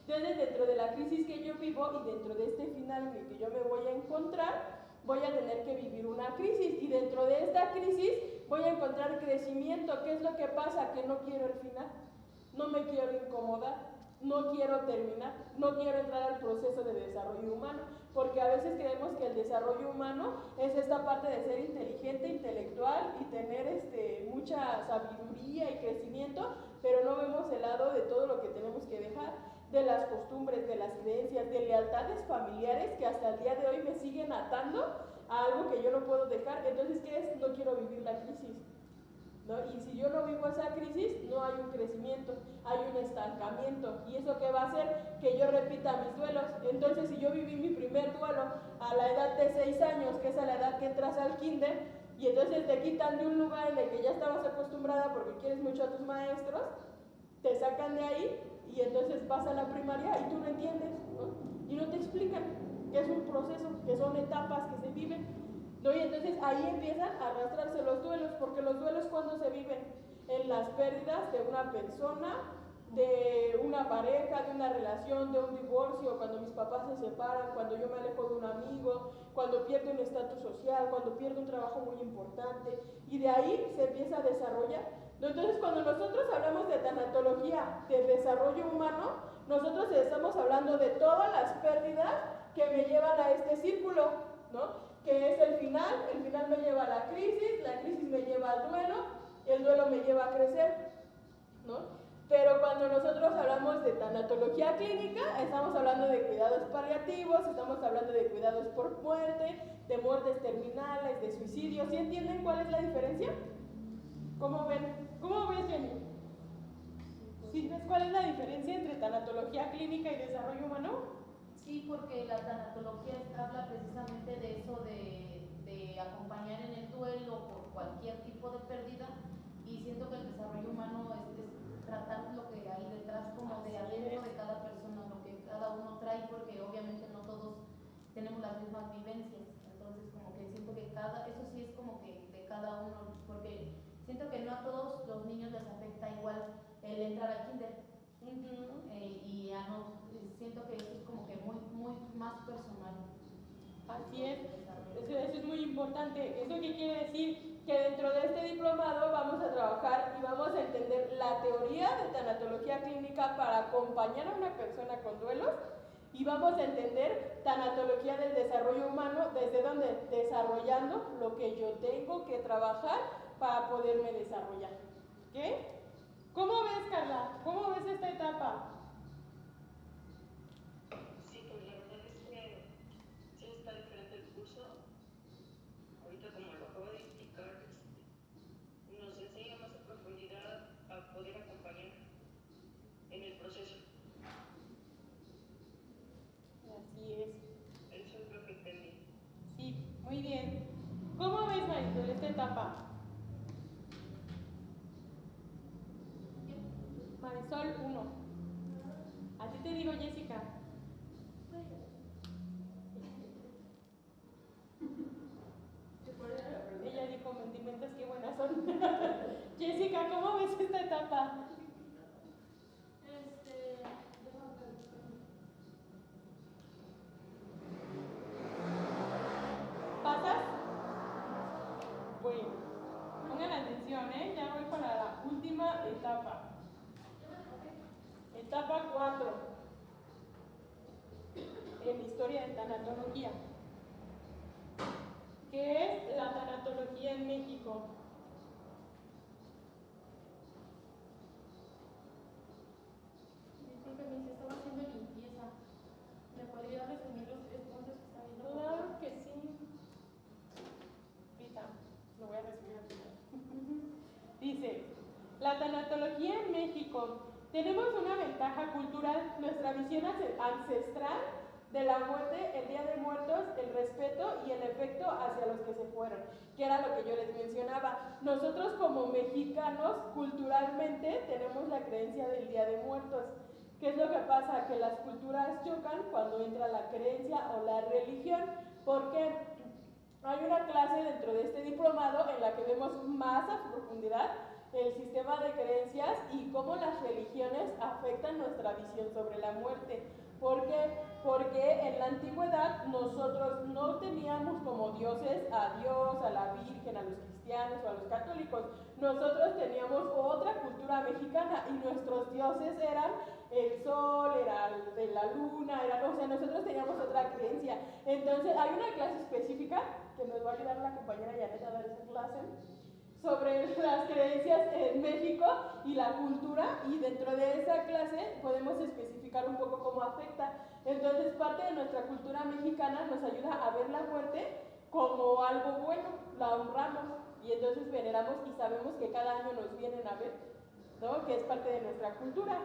Speaker 2: Entonces dentro de la crisis que yo vivo y dentro de este final en el que yo me voy a encontrar, voy a tener que vivir una crisis y dentro de esta crisis voy a encontrar crecimiento. ¿Qué es lo que pasa? Que no quiero el final. No me quiero incomodar, no quiero terminar, no quiero entrar al proceso de desarrollo humano, porque a veces creemos que el desarrollo humano es esta parte de ser inteligente, intelectual y tener mucha sabiduría y crecimiento, pero no vemos el lado de todo lo que tenemos que dejar, de las costumbres, de las creencias, de lealtades familiares que hasta el día de hoy me siguen atando a algo que yo no puedo dejar. Entonces, ¿qué es? No quiero vivir la crisis, ¿no? Y si yo no vivo esa crisis, no hay un crecimiento, hay un estancamiento. ¿Y eso qué va a hacer? Que yo repita mis duelos. Entonces, si yo viví mi primer duelo a la edad de 6 años, que es a la edad que entras al kinder, y entonces te quitan de un lugar en el que ya estabas acostumbrada porque quieres mucho a tus maestros, te sacan de ahí y entonces vas a la primaria y tú no entiendes, ¿no? Y no te explican que es un proceso, que son etapas que se viven, ¿no? Y entonces ahí empiezan a arrastrarse los duelos, porque los duelos cuando se viven en las pérdidas de una persona, de una pareja, de una relación, de un divorcio, cuando mis papás se separan, cuando yo me alejo de un amigo, cuando pierdo un estatus social, cuando pierdo un trabajo muy importante, y de ahí se empieza a desarrollar. Entonces, cuando nosotros hablamos de tanatología, de desarrollo humano, nosotros estamos hablando de todas las pérdidas que me llevan a este círculo, ¿no? Que es el final me lleva a la crisis me lleva al duelo, el duelo me lleva a crecer, ¿no? Pero cuando nosotros hablamos de tanatología clínica, estamos hablando de cuidados paliativos, estamos hablando de cuidados por muerte, de muertes terminales, de suicidios. ¿Sí entienden cuál es la diferencia? ¿Cómo ven? ¿Cómo ves, Jenny? ¿Sí ves cuál es la diferencia entre tanatología clínica y desarrollo humano?
Speaker 5: Sí, porque la tanatología habla precisamente de eso, de acompañar en el duelo por cualquier tipo de pérdida, y siento que el desarrollo humano es tratar lo que hay detrás, como de adentro de cada persona, lo que cada uno trae, porque obviamente no todos tenemos las mismas vivencias. Entonces como que siento que eso sí es como que de cada uno, porque siento que no a todos los niños les afecta igual el entrar al kinder. Y ya no, siento que eso es como que muy más personal.
Speaker 2: Así es, eso es muy importante. ¿Eso qué quiere decir? Que dentro de este diplomado vamos a trabajar y vamos a entender la teoría de tanatología clínica para acompañar a una persona con duelos, y vamos a entender tanatología del desarrollo humano, desde donde desarrollando lo que yo tengo que trabajar para poderme desarrollar. ¿Ok? ¿Cómo ves, Carla? ¿Cómo ves esta etapa?
Speaker 4: Sí, pues la verdad es que sí está diferente el curso. Ahorita, como lo acabo de explicar, nos enseña más a profundidad a poder acompañar en el proceso.
Speaker 2: Así es.
Speaker 4: Eso es lo que entendí.
Speaker 2: Sí, muy bien. ¿Cómo ves, Marisol, esta etapa? Marisol 1. A ti te digo, Jessica. Ella dijo mentimentas, qué buenas son. Jessica, ¿cómo ves esta etapa? ¿Pasas? Bueno, pongan atención, ya voy para la última etapa. Etapa 4 en historia de tanatología, que es la tanatología en México.
Speaker 3: Disculpe, se estaba haciendo limpieza. ¿Me podría resumir los 3 puntos que está viendo?
Speaker 2: Claro que sí. Ahorita lo voy a resumir al final. Dice, la tanatología en México. Tenemos una ventaja cultural, nuestra visión ancestral de la muerte, el Día de Muertos, el respeto y el efecto hacia los que se fueron, que era lo que yo les mencionaba. Nosotros como mexicanos, culturalmente, tenemos la creencia del Día de Muertos. ¿Qué es lo que pasa? Que las culturas chocan cuando entra la creencia o la religión, porque hay una clase dentro de este diplomado en la que vemos más a profundidad el sistema de creencias y cómo las religiones afectan nuestra visión sobre la muerte. ¿Por qué? Porque en la antigüedad nosotros no teníamos como dioses a Dios, a la Virgen, a los cristianos o a los católicos. Nosotros teníamos otra cultura mexicana y nuestros dioses eran el sol, era la luna, o sea, nosotros teníamos otra creencia. Entonces hay una clase específica que nos va a ayudar la compañera Janet a dar esa clase sobre las creencias en México y la cultura, y dentro de esa clase podemos especificar un poco cómo afecta. Entonces parte de nuestra cultura mexicana nos ayuda a ver la muerte como algo bueno, la honramos y entonces veneramos y sabemos que cada año nos vienen a ver, ¿no? Que es parte de nuestra cultura.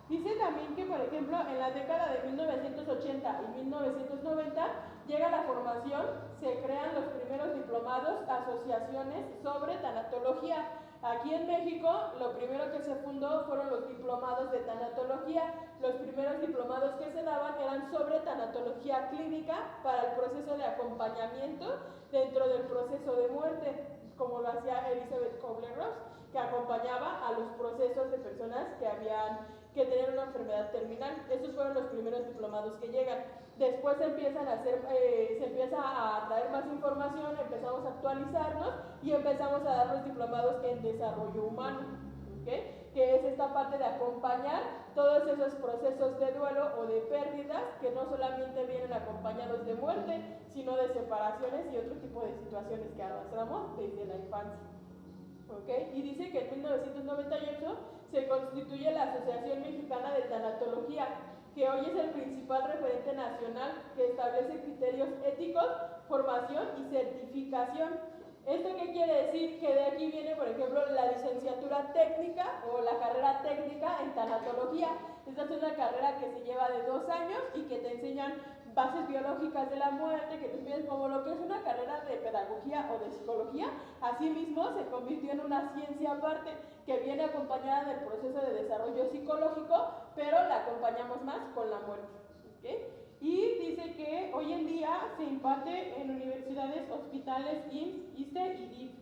Speaker 2: Dice también que, por ejemplo, en la década de 1980 y 1990 llega la formación, se crean los primeros diplomados, asociaciones sobre tanatología. Aquí en México, lo primero que se fundó fueron los diplomados de tanatología. Los primeros diplomados que se daban eran sobre tanatología clínica para el proceso de acompañamiento dentro del proceso de muerte, como lo hacía Elizabeth Kubler-Ross, que acompañaba a los procesos de personas que tenían una enfermedad terminal. Esos fueron los primeros diplomados que llegan. Después se empieza a traer más información, empezamos a actualizarnos y empezamos a dar los diplomados en desarrollo humano, ¿okay? Que es esta parte de acompañar todos esos procesos de duelo o de pérdidas que no solamente vienen acompañados de muerte, sino de separaciones y otro tipo de situaciones que arrastramos desde la infancia. ¿Okay? Y dice que en 1998 se constituye la Asociación Mexicana de Tanatología, que hoy es el principal referente nacional que establece criterios éticos, formación y certificación. ¿Esto qué quiere decir? Que de aquí viene, por ejemplo, la licenciatura técnica o la carrera técnica en tanatología. Esta es una carrera que se lleva de 2 años y que te enseñan bases biológicas de la muerte, que te enseñan como lo que es una carrera de pedagogía o de psicología. Asimismo, se convirtió en una ciencia aparte que viene acompañada del proceso de desarrollo psicológico, pero la acompañamos más con la muerte. ¿Okay? Y dice que hoy en día se imparte en universidades, hospitales, IMSS, ISSSTE y DIF.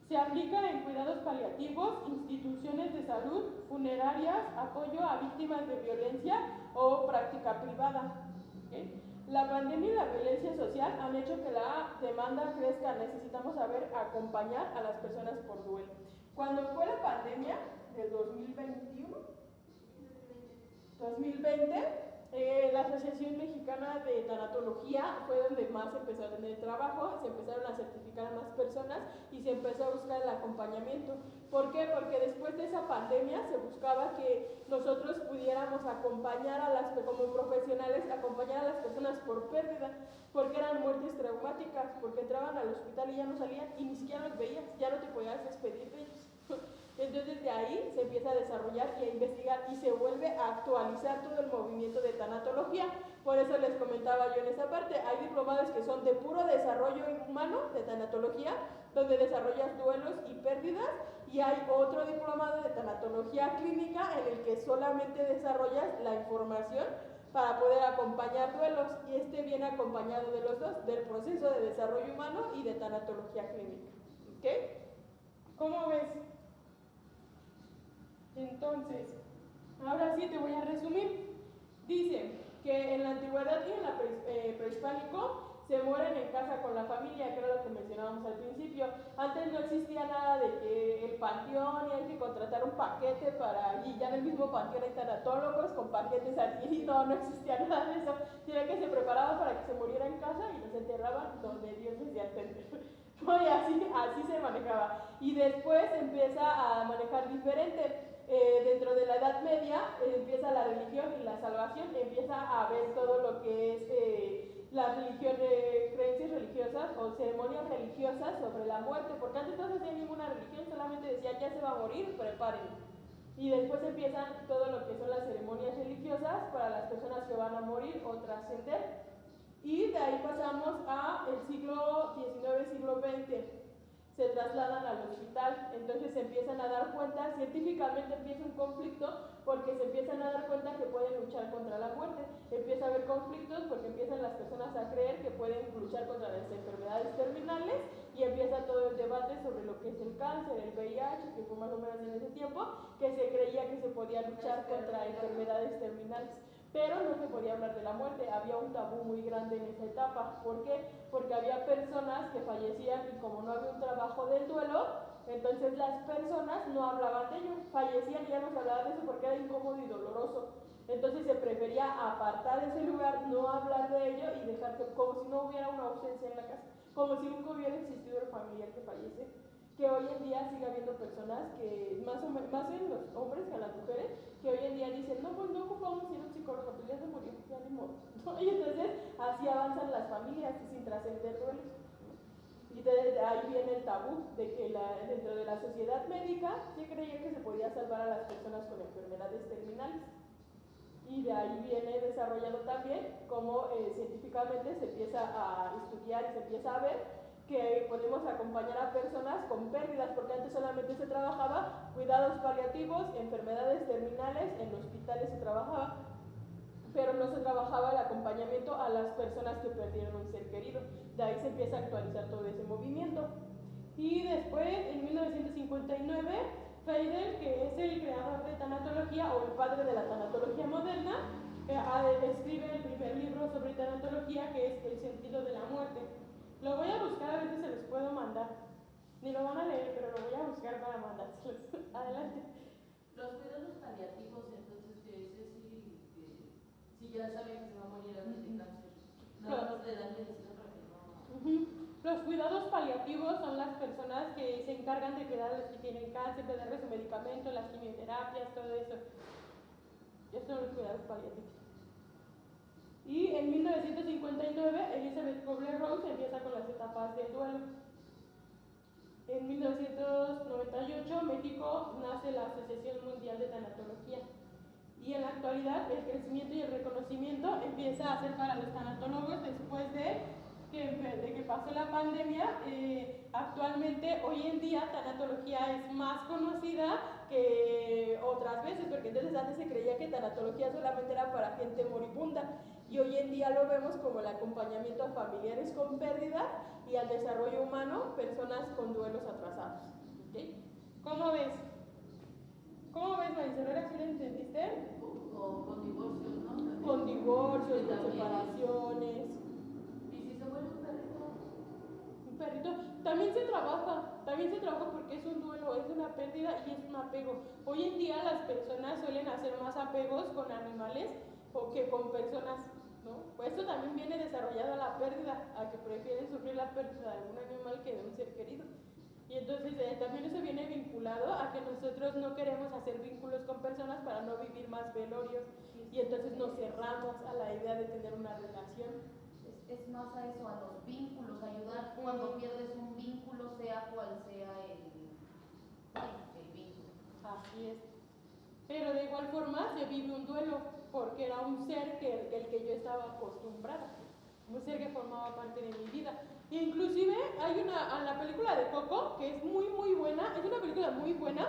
Speaker 2: Se aplica en cuidados paliativos, instituciones de salud, funerarias, apoyo a víctimas de violencia o práctica privada. ¿Okay? La pandemia y la violencia social han hecho que la demanda crezca. Necesitamos saber acompañar a las personas por duelo. Cuando fue la pandemia del 2020, la Asociación Mexicana de Tanatología fue donde más empezó a tener trabajo, se empezaron a certificar a más personas y se empezó a buscar el acompañamiento. ¿Por qué? Porque después de esa pandemia se buscaba que nosotros pudiéramos acompañar como profesionales, acompañar a las personas por pérdida, porque eran muertes traumáticas, porque entraban al hospital y ya no salían y ni siquiera los veías, ya no te podías despedir de ellos. Entonces de ahí se empieza a desarrollar y a investigar y se vuelve a actualizar todo el movimiento de tanatología. Por eso les comentaba yo en esa parte, hay diplomados que son de puro desarrollo humano, de tanatología, donde desarrollas duelos y pérdidas, y hay otro diplomado de tanatología clínica en el que solamente desarrollas la información para poder acompañar duelos, y este viene acompañado de los dos, del proceso de desarrollo humano y de tanatología clínica. ¿Ok? ¿Cómo ves? Entonces, ahora sí te voy a resumir. Dice que en la antigüedad y en la prehispánico se mueren en casa con la familia, que era lo que mencionábamos al principio. Antes no existía nada de que el panteón y hay que contratar un paquete y ya en el mismo panteón hay tanatólogos con paquetes así, no existía nada de eso, sino que se preparaban para que se muriera en casa y los enterraban donde Dios les dio a entender. Y así se manejaba. Y después empieza a manejar diferente. Dentro de la Edad Media empieza la religión y la salvación, empieza a ver todo lo que es la religión, creencias religiosas o ceremonias religiosas sobre la muerte, porque antes no se hacía ninguna religión, solamente decía ya se va a morir, prepárenlo. Y después empiezan todo lo que son las ceremonias religiosas para las personas que van a morir o trascender. Y de ahí pasamos a el siglo XIX, siglo XX. Se trasladan al hospital, entonces se empiezan a dar cuenta, científicamente empieza un conflicto porque se empiezan a dar cuenta que pueden luchar contra la muerte. Empieza a haber conflictos porque empiezan las personas a creer que pueden luchar contra las enfermedades terminales y empieza todo el debate sobre lo que es el cáncer, el VIH, que fue más o menos en ese tiempo, que se creía que se podía luchar contra enfermedades terminales. Pero no se podía hablar de la muerte, había un tabú muy grande en esa etapa. ¿Por qué? Porque había personas que fallecían y como no había un trabajo del duelo, entonces las personas no hablaban de ello, fallecían y ya no se hablaba de eso porque era incómodo y doloroso. Entonces se prefería apartar ese lugar, no hablar de ello y dejar que, como si no hubiera una ausencia en la casa, como si nunca hubiera existido el familiar que fallece. Que hoy en día sigue habiendo personas que, más en los hombres que en las mujeres, que hoy en día dicen, no, pues no ocupamos ir a un psicólogo, pues ya se murió, ya ni modo. Y entonces así avanzan las familias sin trascender duelos. Y de ahí viene el tabú de que dentro de la sociedad médica se creía que se podía salvar a las personas con enfermedades terminales. Y de ahí viene desarrollado también cómo científicamente se empieza a estudiar y se empieza a ver que podemos acompañar a personas con pérdidas, porque antes solamente se trabajaba cuidados paliativos, enfermedades terminales, en hospitales se trabajaba, pero no se trabajaba el acompañamiento a las personas que perdieron un ser querido. De ahí se empieza a actualizar todo ese movimiento. Y después, en 1959, Feidel, que es el creador de tanatología o el padre de la tanatología moderna, escribe el primer libro sobre tanatología, que es El sentido de la muerte. Lo voy a buscar a ver si se los puedo mandar. Ni lo van a leer, pero lo voy a buscar para mandárselos. Adelante.
Speaker 5: Los cuidados paliativos, entonces, que ese sí ya saben que se va a morir antes de cáncer. Nada más le dan medicina para que no.
Speaker 2: Los cuidados paliativos son las personas que se encargan de cuidar a los que tienen cáncer, de darles su medicamento, las quimioterapias, todo eso. Esos son los cuidados paliativos. Y en 1959, Elizabeth Kubler-Ross empieza con las etapas del duelo. En 1998, México nace la Asociación Mundial de Tanatología. Y en la actualidad, el crecimiento y el reconocimiento empieza a ser para los tanatólogos después de que pasó la pandemia. Actualmente, hoy en día, tanatología es más conocida que otras veces, porque entonces antes se creía que tanatología solamente era para gente moribunda, y hoy en día lo vemos como el acompañamiento a familiares con pérdida y al desarrollo humano, personas con duelos atrasados. ¿Okay? ¿Cómo ves? ¿Cómo ves, Marisol? ¿Sí lo entendiste?
Speaker 5: O con divorcios, ¿no? También.
Speaker 2: Con divorcios,
Speaker 5: Sí,
Speaker 2: con
Speaker 5: también.
Speaker 2: separaciones.
Speaker 5: ¿Y si se vuelve un perrito?
Speaker 2: Un perrito. También se trabaja porque es un duelo, es una pérdida y es un apego. Hoy en día las personas suelen hacer más apegos con animales o que con personas, ¿no? Pues esto también viene desarrollado a la pérdida, a que prefieren sufrir la pérdida de algún animal que de un ser querido. Y entonces también eso viene vinculado a que nosotros no queremos hacer vínculos con personas para no vivir más velorios, y entonces nos cerramos a la idea de tener una relación.
Speaker 5: Es más a eso, a los vínculos, ayudar cuando pierdes un vínculo, sea cual sea el vínculo.
Speaker 2: Así es. Pero de igual forma se vive un duelo, porque era un ser el que yo estaba acostumbrada, un ser que formaba parte de mi vida. Inclusive hay la película de Coco, que es muy buena, es una película muy buena,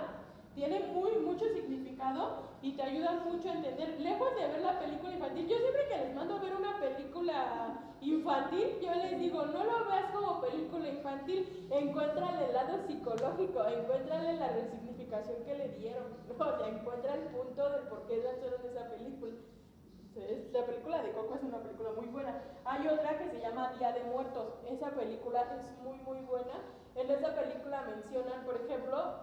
Speaker 2: tiene mucho significado y te ayuda mucho a entender. Lejos de ver la película infantil, yo siempre que les mando a ver una película infantil, yo les digo, no lo veas como película infantil, encuéntrale el lado psicológico, encuéntrale la resignificación que le dieron, ¿no? O sea, encuentra el punto de por qué lanzaron esa película. La película de Coco es una película muy buena. Hay otra que se llama Día de Muertos. Esa película es muy buena. En esa película mencionan, por ejemplo,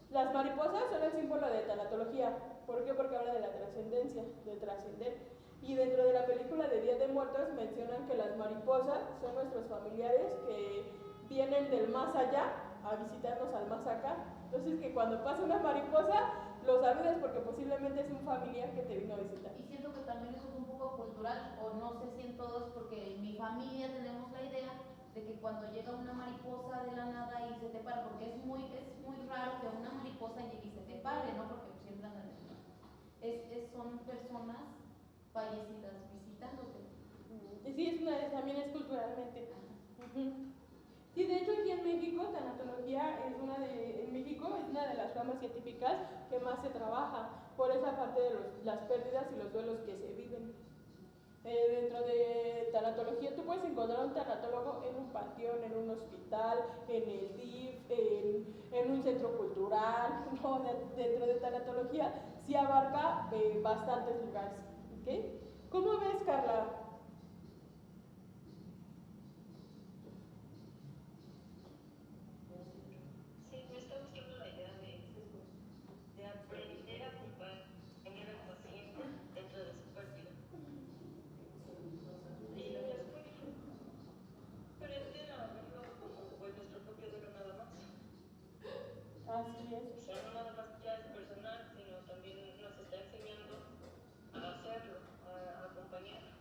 Speaker 2: las mariposas son el símbolo de tanatología. ¿Por qué? Porque habla de la trascendencia, de trascender. Y dentro de la película de Día de Muertos mencionan que las mariposas son nuestros familiares que vienen del más allá a visitarnos al más acá. Entonces que cuando pasa una mariposa, lo saludas porque posiblemente es un familiar que te vino a visitar.
Speaker 5: Y siento que también eso es un poco cultural, o no sé si en todos, porque en mi familia tenemos la idea de que cuando llega una mariposa de la nada y se te para, porque es muy raro que una mariposa llegue y se te pare, ¿no? Porque siempre andan son personas fallecidas visitándote.
Speaker 2: Sí, también es culturalmente. Ujú. Sí, de hecho aquí en México, tanatología en México es una de las ramas científicas que más se trabaja por esa parte de las pérdidas y los duelos que se viven. Dentro de tanatología tú puedes encontrar un tanatólogo en un panteón, en un hospital, en el DIF, en un centro cultural, ¿no? Dentro de tanatología sí abarca bastantes lugares. ¿Okay? ¿Cómo ves, Carla?
Speaker 4: Sí, me está gustando la idea de aprender a acompañar al paciente dentro de su pérdida. Y es muy diferente a verlo como pues, nuestro propio duelo nada más.
Speaker 2: Así es.
Speaker 4: O sea, no nada más ya es personal, sino también nos está enseñando a hacerlo, a acompañar,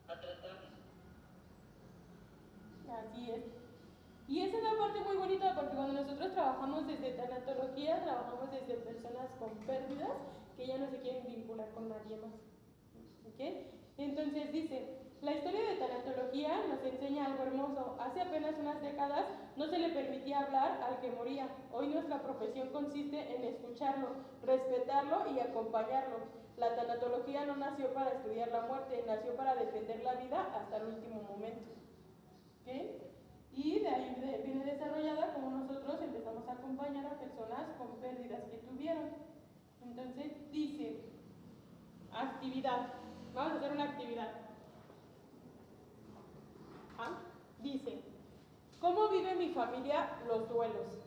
Speaker 4: a tratar.
Speaker 2: Así es. Y esa es la parte muy bonita porque cuando nosotros trabajamos desde tanatología, trabajamos desde personas con pérdidas que ya no se quieren vincular con nadie más. ¿Okay? Entonces dice, la historia de tanatología nos enseña algo hermoso. Hace apenas unas décadas no se le permitía hablar al que moría. Hoy nuestra profesión consiste en escucharlo, respetarlo y acompañarlo. La tanatología no nació para estudiar la muerte, nació para defender la vida hasta el último momento. ¿Okay? Y de ahí viene desarrollada como nosotros empezamos a acompañar a personas con pérdidas que tuvieron. Entonces dice, actividad. Vamos a hacer una actividad. ¿Ah? Dice, ¿cómo vive mi familia los duelos?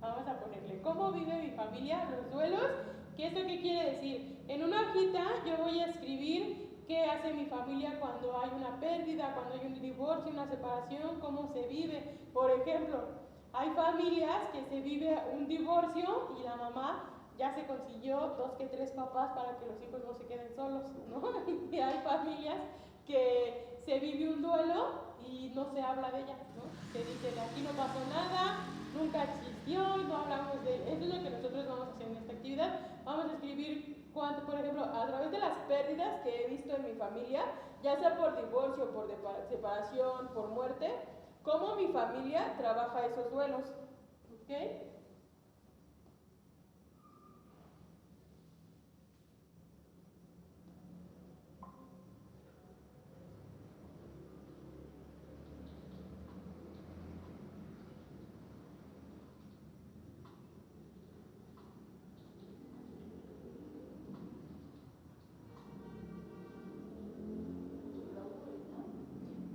Speaker 2: Vamos a ponerle, ¿cómo vive mi familia los duelos? ¿Esto qué quiere decir? En una hojita yo voy a escribir qué hace mi familia cuando hay una pérdida, cuando hay un divorcio, una separación, cómo se vive. Por ejemplo, hay familias que se vive un divorcio y la mamá ya se consiguió 2 que 3 papás para que los hijos no se queden solos, ¿no? Y hay familias que se vive un duelo y no se habla de ella, ¿no? Se dice, aquí no pasó nada, nunca existió, no hablamos de... Eso es lo que nosotros vamos a hacer en esta actividad. Vamos a escribir, por ejemplo, a través de las pérdidas que he visto en mi familia, ya sea por divorcio, por separación, por muerte, cómo mi familia trabaja esos duelos. ¿Ok?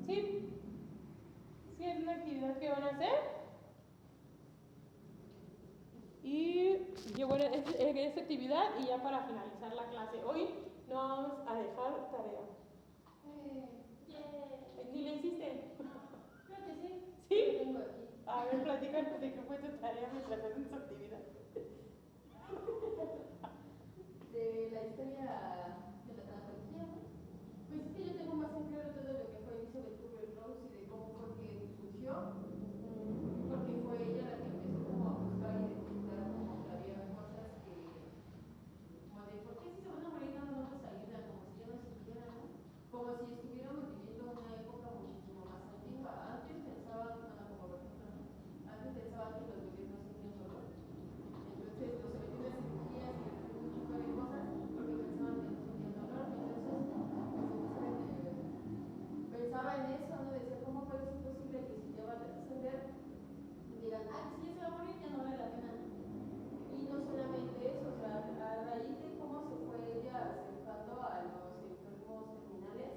Speaker 2: ¿Sí? ¿Sí es una actividad que van a hacer? Y bueno, es actividad y ya para finalizar la clase. Hoy no vamos a dejar tarea. ¿Ni la hiciste?
Speaker 5: Creo que sí.
Speaker 2: ¿Sí?
Speaker 5: Lo tengo aquí.
Speaker 2: A ver, platícanos de qué fue tu tarea mientras haces esa actividad.
Speaker 5: De la historia de la tanatología, ¿no? Pues es que yo tengo más en claro todo lo que fue Elizabeth Kubler-Ross y de cómo fue que surgió, porque fue ella la que empezó como a buscar y detectar como que había cosas que, como de, ¿por qué si se van a morir no nos ayudan? Como si ya no existieran, ¿no? Como si estuviéramos viviendo una época muchísimo más antigua. Antes pensaban, bueno, como por ejemplo, ¿no? Antes pensaban que los bebés no sentían dolor. Entonces los sometían a cirugías y les hacían un chico de cosas porque pensaban que no sentían dolor. Entonces, pensaba en eso, ¿no? Decía, ¿cómo puede ser posible que si ya va a trascender, digan, ah, si ya se va a morir, ya no vale la pena? Y no solamente eso, o sea, a raíz de cómo se fue ella acercando a los enfermos terminales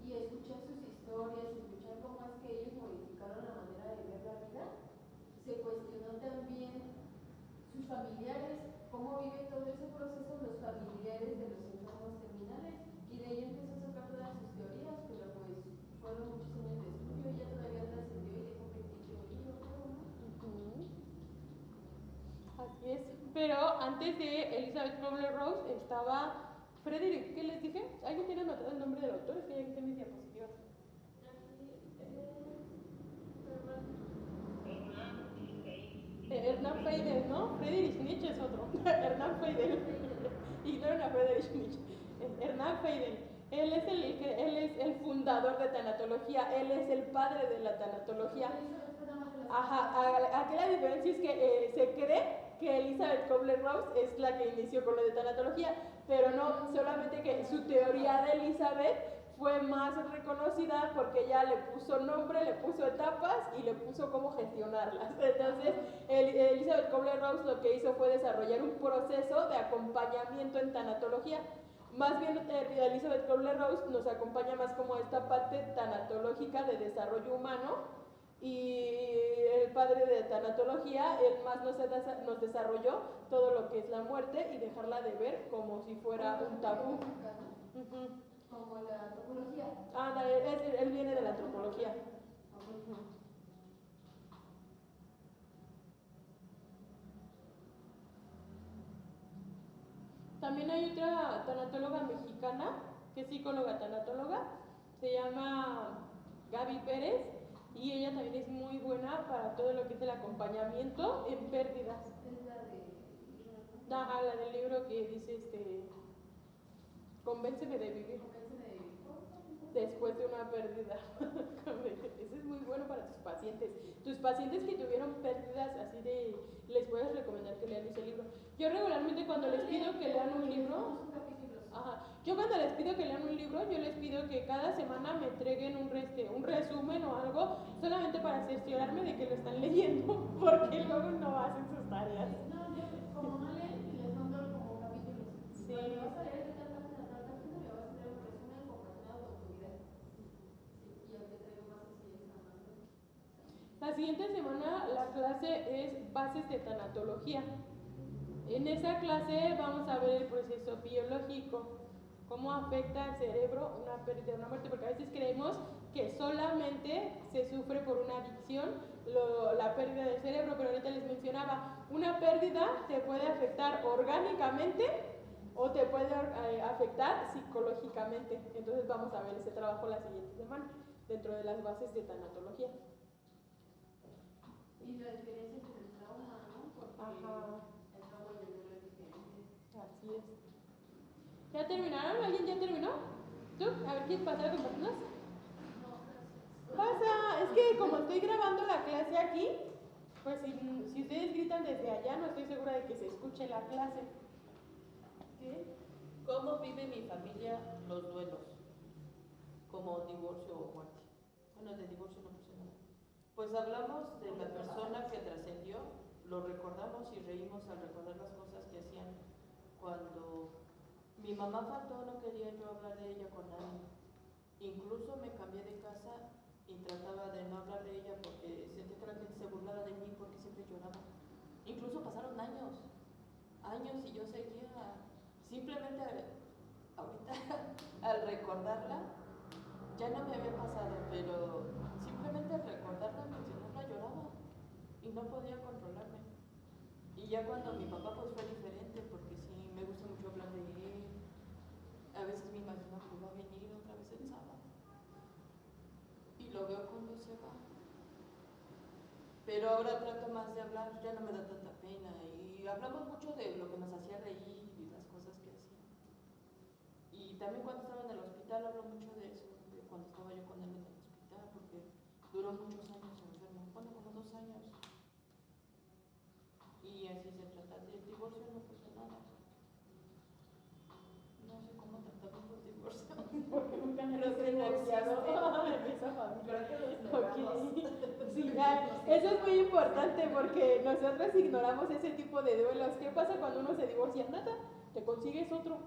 Speaker 5: y escuchar sus historias, escuchar cómo es que ellos modificaron la manera de ver la vida, se cuestionó también sus familiares, cómo vive todo ese proceso los familiares de los enfermos terminales, y de ahí empezó a sacar todas sus teorías, pero pues fueron muchos años de estudio, ella todavía trascendió y dejó que escribió un libro, creo, ¿no?
Speaker 2: Así es. Pero antes de Elizabeth Kubler-Ross estaba Frederick, ¿qué les dije? ¿Alguien tiene anotado el nombre del autor? Es que ya quité mis diapositivas. Hernán Feidel, ¿no? Friedrich Nietzsche es otro. Hernán Feidel. Ignoren a Friedrich Nietzsche. Es Hernán Feidel. Él es el fundador de tanatología, él es el padre de la tanatología. Ajá, aquí la diferencia es que se cree que Elizabeth Kubler-Ross es la que inició con lo de tanatología, pero no, solamente que su teoría de Elizabeth fue más reconocida porque ella le puso nombre, le puso etapas y le puso cómo gestionarlas. Entonces, Elizabeth Kubler-Ross lo que hizo fue desarrollar un proceso de acompañamiento en tanatología. Más bien, Elizabeth Kubler-Ross nos acompaña más como esta parte tanatológica de desarrollo humano, y el padre de tanatología, él más nos desarrolló todo lo que es la muerte y dejarla de ver como si fuera un tabú.
Speaker 5: Como la antropología.
Speaker 2: Él viene de la antropología. También hay otra tanatóloga mexicana, que es psicóloga tanatóloga, se llama Gaby Pérez, y ella también es muy buena para todo lo que es el acompañamiento en pérdidas.
Speaker 5: Es la de...
Speaker 2: Ajá, la del libro que dice Convénceme de vivir. Después de una pérdida. Eso es muy bueno para tus pacientes. Tus pacientes que tuvieron pérdidas así de... Les puedes recomendar que lean ese libro. Yo regularmente cuando les pido que lean un libro... Ajá. Yo cuando les pido que lean un libro, yo les pido que cada semana me entreguen un resumen o algo, solamente para cerciorarme de que lo están leyendo, porque luego no hacen sus tareas.
Speaker 5: No, yo como no leen, les mando como capítulos.
Speaker 2: Sí.
Speaker 5: Cuando vas a leer de tal página a tal capítulo, le vas a tener un resumen compaginado con tu video. Sí, y aunque traigo más así es amando.
Speaker 2: La siguiente semana la clase es Bases de Tanatología. En esa clase vamos a ver el proceso biológico, cómo afecta al cerebro una pérdida, una muerte, porque a veces creemos que solamente se sufre por una adicción la pérdida del cerebro, pero ahorita les mencionaba, una pérdida te puede afectar orgánicamente o te puede afectar psicológicamente. Entonces vamos a ver ese trabajo la siguiente semana, dentro de las bases de tanatología.
Speaker 5: Y la diferencia con el trauma, ¿no? Porque
Speaker 2: Ajá.
Speaker 5: el trauma y el duelo es diferente.
Speaker 2: Así es. ¿Ya terminaron? ¿Alguien ya terminó? ¿Tú? A ver, ¿quieres pasar a compartirnos?
Speaker 5: No, gracias.
Speaker 2: Pasa, es que como estoy grabando la clase aquí, pues si ustedes gritan desde allá, no estoy segura de que se escuche la clase. ¿Qué?
Speaker 3: ¿Cómo vive mi familia los duelos? Como divorcio o muerte. Bueno, de divorcio no puse nada. Pues hablamos de la persona que trascendió, lo recordamos y reímos al recordar las cosas que hacían. Cuando mi mamá faltó, no quería yo hablar de ella con nadie. Incluso me cambié de casa y trataba de no hablar de ella porque sentía que la gente se burlaba de mí porque siempre lloraba. Incluso pasaron años y yo seguía, simplemente ahorita al recordarla, ya no me había pasado, pero simplemente al recordarla, mencionarla, lloraba y no podía controlarme. Y ya cuando mi papá pues fue diferente, porque sí, me gusta mucho hablar de él. A veces me imagino que va a venir otra vez el sábado. Y lo veo cuando se va. Pero ahora trato más de hablar, ya no me da tanta pena. Y hablamos mucho de lo que nos hacía reír y las cosas que hacía. Y también cuando estaba en el hospital hablo mucho de eso, de cuando estaba yo con él en el hospital, porque duró muchos años enfermo, bueno, como 2 años. Y así se trata. Del divorcio no puse nada. No sé cómo tratamos los divorcios.
Speaker 2: Porque nunca me
Speaker 3: Creo
Speaker 2: he
Speaker 3: que no
Speaker 2: divorciado
Speaker 3: existe.
Speaker 2: en esa familia.
Speaker 3: Creo que los
Speaker 2: Ok.
Speaker 3: negamos.
Speaker 2: Sí, eso es muy importante porque nosotros ignoramos ese tipo de duelos. ¿Qué pasa cuando uno se divorcia? Nada, te consigues otro.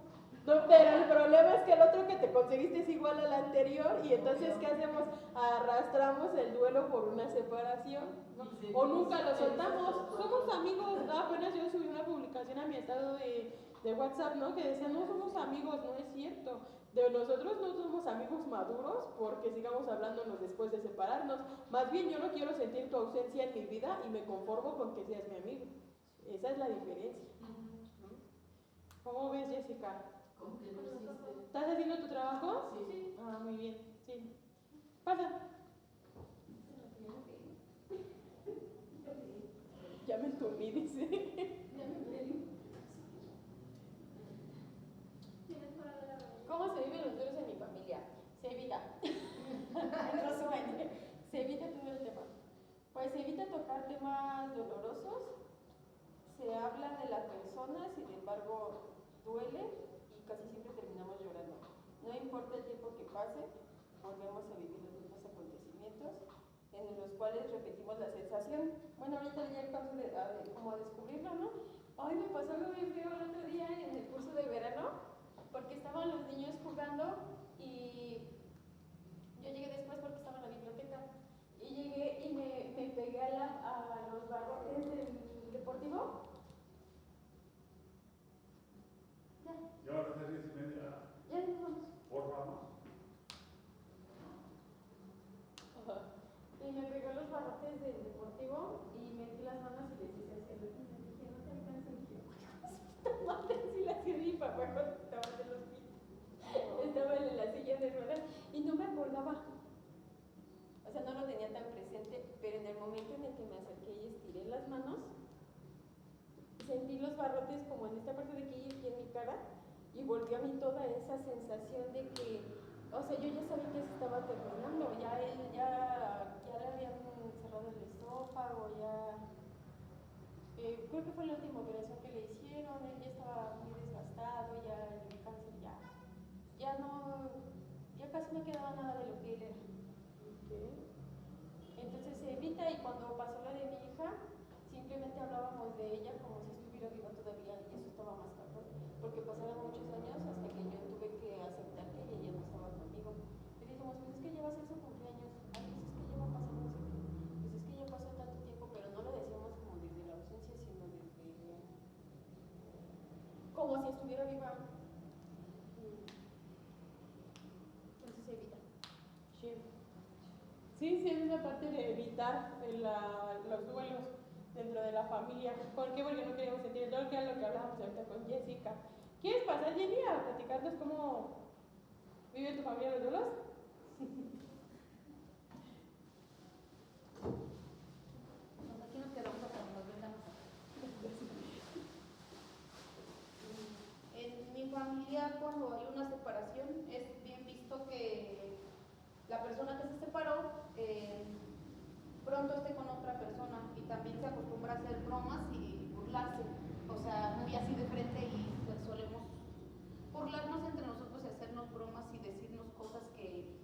Speaker 2: No, pero el problema es que el otro que te conseguiste es igual al anterior y entonces ¿qué hacemos? Arrastramos el duelo por una separación, ¿no? O nunca lo soltamos. Somos amigos. Apenas yo subí una publicación a mi estado de WhatsApp, ¿no? Que decía, no somos amigos, no es cierto. De nosotros no somos amigos maduros porque sigamos hablándonos después de separarnos. Más bien yo no quiero sentir tu ausencia en mi vida y me conformo con que seas mi amigo. Esa es la diferencia. ¿Cómo ves, Jessica?
Speaker 5: Como que no existe.
Speaker 2: ¿Estás haciendo tu trabajo?
Speaker 5: Sí.
Speaker 2: Ah, muy bien. Sí. Pasa. Ya me entumí, dice. ¿Cómo se viven los duelos en mi
Speaker 1: En resumen, se evita todo el tema. Pues se evita tocar temas dolorosos, se habla de la persona, sin embargo, duele y casi siempre terminamos llorando. No importa el tiempo que pase, volvemos a vivir los mismos acontecimientos en los cuales repetimos la sensación. Bueno, ahorita ya alcanzo como a descubrirlo, ¿no? Hoy me pasó algo bien feo el otro día en el curso de verano, porque estaban los niños jugando y yo llegué después porque estaba en la biblioteca y llegué y me pegué a los barrotes del deportivo. Ya.
Speaker 6: Ya van a ser 10:30.
Speaker 1: Ya nos vamos.
Speaker 6: Por favor.
Speaker 1: Y me pegué a los barrotes del deportivo y metí las manos y les hice así al oído. Y dije, no te alcancen, que madre, si la hacía mi papá cuando estaba en el hospital. Estaba en la silla de ruedas y no me acordaba. O sea, no lo tenía tan presente, pero en el momento en el que me acerqué y estiré las manos, sentí los barrotes como en esta parte de aquí y en mi cara, y volvió a mí toda esa sensación de que, o sea, yo ya sabía que se estaba terminando, ya él le habían cerrado el esófago, creo que fue la última operación que le hicieron, él ya estaba muy desgastado, ya el cáncer ya casi no quedaba nada de lo que él era. Entonces se evita, y cuando pasó la de mi hija, simplemente hablábamos de ella como si estuviera viva todavía, y eso estaba más cabrón, porque pasaron muchos años hasta que yo tuve que aceptar que ella no estaba conmigo. Y dijimos, pues es que ya va a ser su cumpleaños, ay, pues es que ya va a pasar no sé qué, pues es que ya pasó tanto tiempo, pero no lo decíamos como desde la ausencia, sino desde como si estuviera viva. Entonces se evita.
Speaker 2: Sí, es esa parte de evitar los duelos dentro de la familia. ¿Por qué? Porque no queremos sentir el dolor, que era lo que hablábamos ahorita con Jessica. ¿Quieres pasar, Jenny, a platicarnos cómo vive tu familia los duelos?
Speaker 5: Pues aquí nos quedamos hasta que nos vengan. En mi familia, cuando hay una separación, es bien visto que la persona que se separó pronto esté con otra persona, y también se acostumbra a hacer bromas y burlarse, o sea, muy así de frente, y pues solemos burlarnos entre nosotros y hacernos bromas y decirnos cosas que,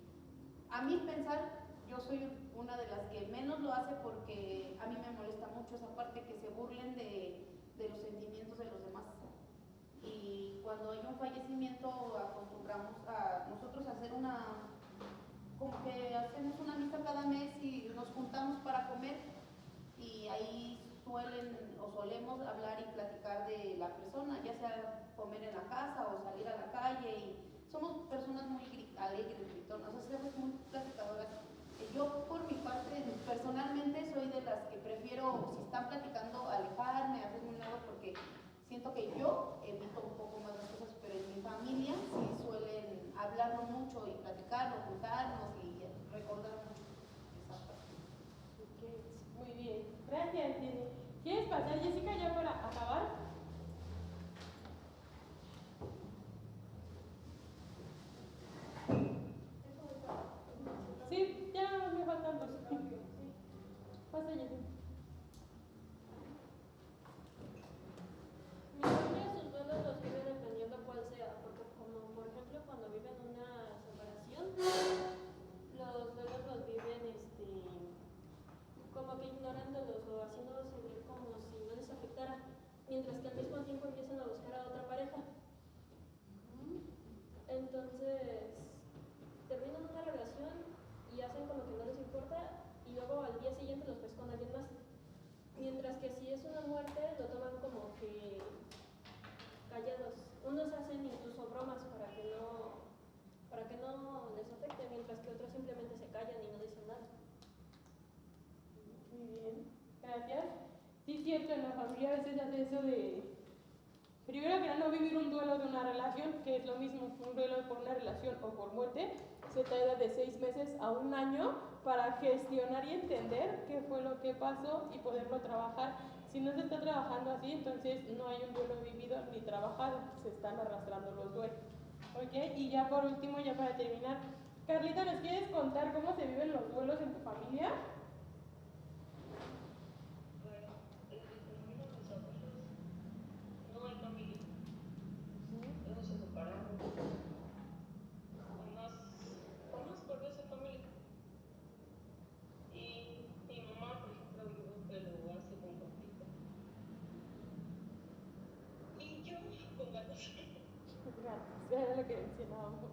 Speaker 5: a mí pensar, yo soy una de las que menos lo hace, porque a mí me molesta mucho esa parte, que se burlen de los sentimientos de los demás. Y cuando hay un fallecimiento acostumbramos a nosotros a hacer como que hacemos una misa cada mes y nos juntamos para comer, y ahí solemos hablar y platicar de la persona, ya sea comer en la casa o salir a la calle, y somos personas muy alegres, gritonas, o sea, somos muy platicadoras. Yo por mi parte, personalmente, soy de las que prefiero, si están platicando, alejarme, hacerme un lado, porque siento que yo evito un poco más las cosas, pero en mi familia sí suelen hablarlo mucho y platicarlo, juntarnos y recordar mucho esa parte.
Speaker 2: Okay, muy bien. Gracias, Jenny. ¿Quieres pasar, Jessica, ya para acabar? Sí, ya me faltan dos. Pasa, Jessica.
Speaker 1: Mi familia sus duelos los vive dependiendo cuál sea, porque como por ejemplo cuando viven una separación, los duelos los viven como que ignorándolos o haciéndolos ver como si no les afectara, mientras que al mismo tiempo empiezan a buscar a otra pareja. Entonces terminan una relación y hacen como que no les importa, y luego al día siguiente los ves con alguien más. Mientras que si es una muerte, lo toman como que callados. Unos hacen incluso bromas para que no les afecte, mientras que otros simplemente se callan y no dicen nada.
Speaker 2: Muy bien, gracias. Sí, es cierto, en la familia a veces hace eso de, primero que nada, no vivir un duelo de una relación, que es lo mismo, un duelo por una relación o por muerte, se tarda de 6 meses a 1 año para gestionar y entender qué fue lo que pasó y poderlo trabajar. Si no se está trabajando así, entonces no hay un duelo vivido ni trabajado, se están arrastrando los duelos. ¿Ok? Y ya por último, ya para terminar, Carlita, ¿nos quieres contar cómo se viven los duelos en tu familia?
Speaker 4: Bueno, desde que murieron mis abuelos, no hay familia. Todos se separaron. Jamás volvió a ser familia. Y mi mamá, por ejemplo, yo veo que lo hace con conflicto. Y yo con ganas.
Speaker 2: Era lo que mencionábamos.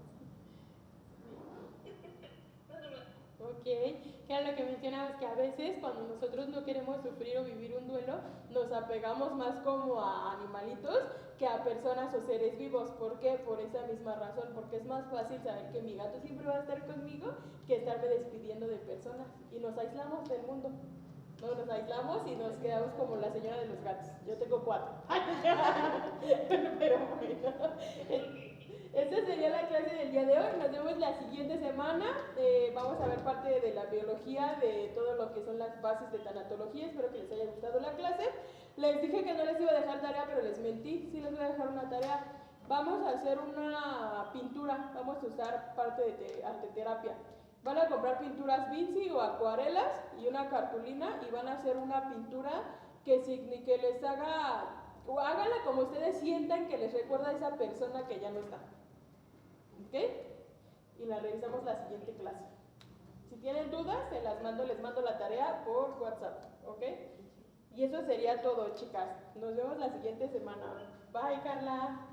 Speaker 4: Nada más.
Speaker 2: Ok, que era lo que mencionabas, que a veces cuando nosotros no queremos sufrir o vivir un duelo, nos apegamos más como a animalitos que a personas o seres vivos. ¿Por qué? Por esa misma razón, porque es más fácil saber que mi gato siempre va a estar conmigo que estarme despidiendo de personas. Y nos aislamos del mundo. No, nos aislamos y nos quedamos como la señora de los gatos. Yo tengo 4. Pero bueno. Esta sería la clase del día de hoy. Nos vemos la siguiente semana. Vamos a ver parte de la biología, de todo lo que son las bases de tanatología. Espero que les haya gustado la clase. Les dije que no les iba a dejar tarea, pero les mentí. Sí les voy a dejar una tarea. Vamos a hacer una pintura. Vamos a usar parte de arteterapia. Van a comprar pinturas Vinci o acuarelas y una cartulina y van a hacer una pintura que les haga, o háganla como ustedes sientan que les recuerda a esa persona que ya no está. ¿Ok? Y la revisamos la siguiente clase. Si tienen dudas, les mando la tarea por WhatsApp. ¿Ok? Y eso sería todo, chicas. Nos vemos la siguiente semana. Bye, Carla.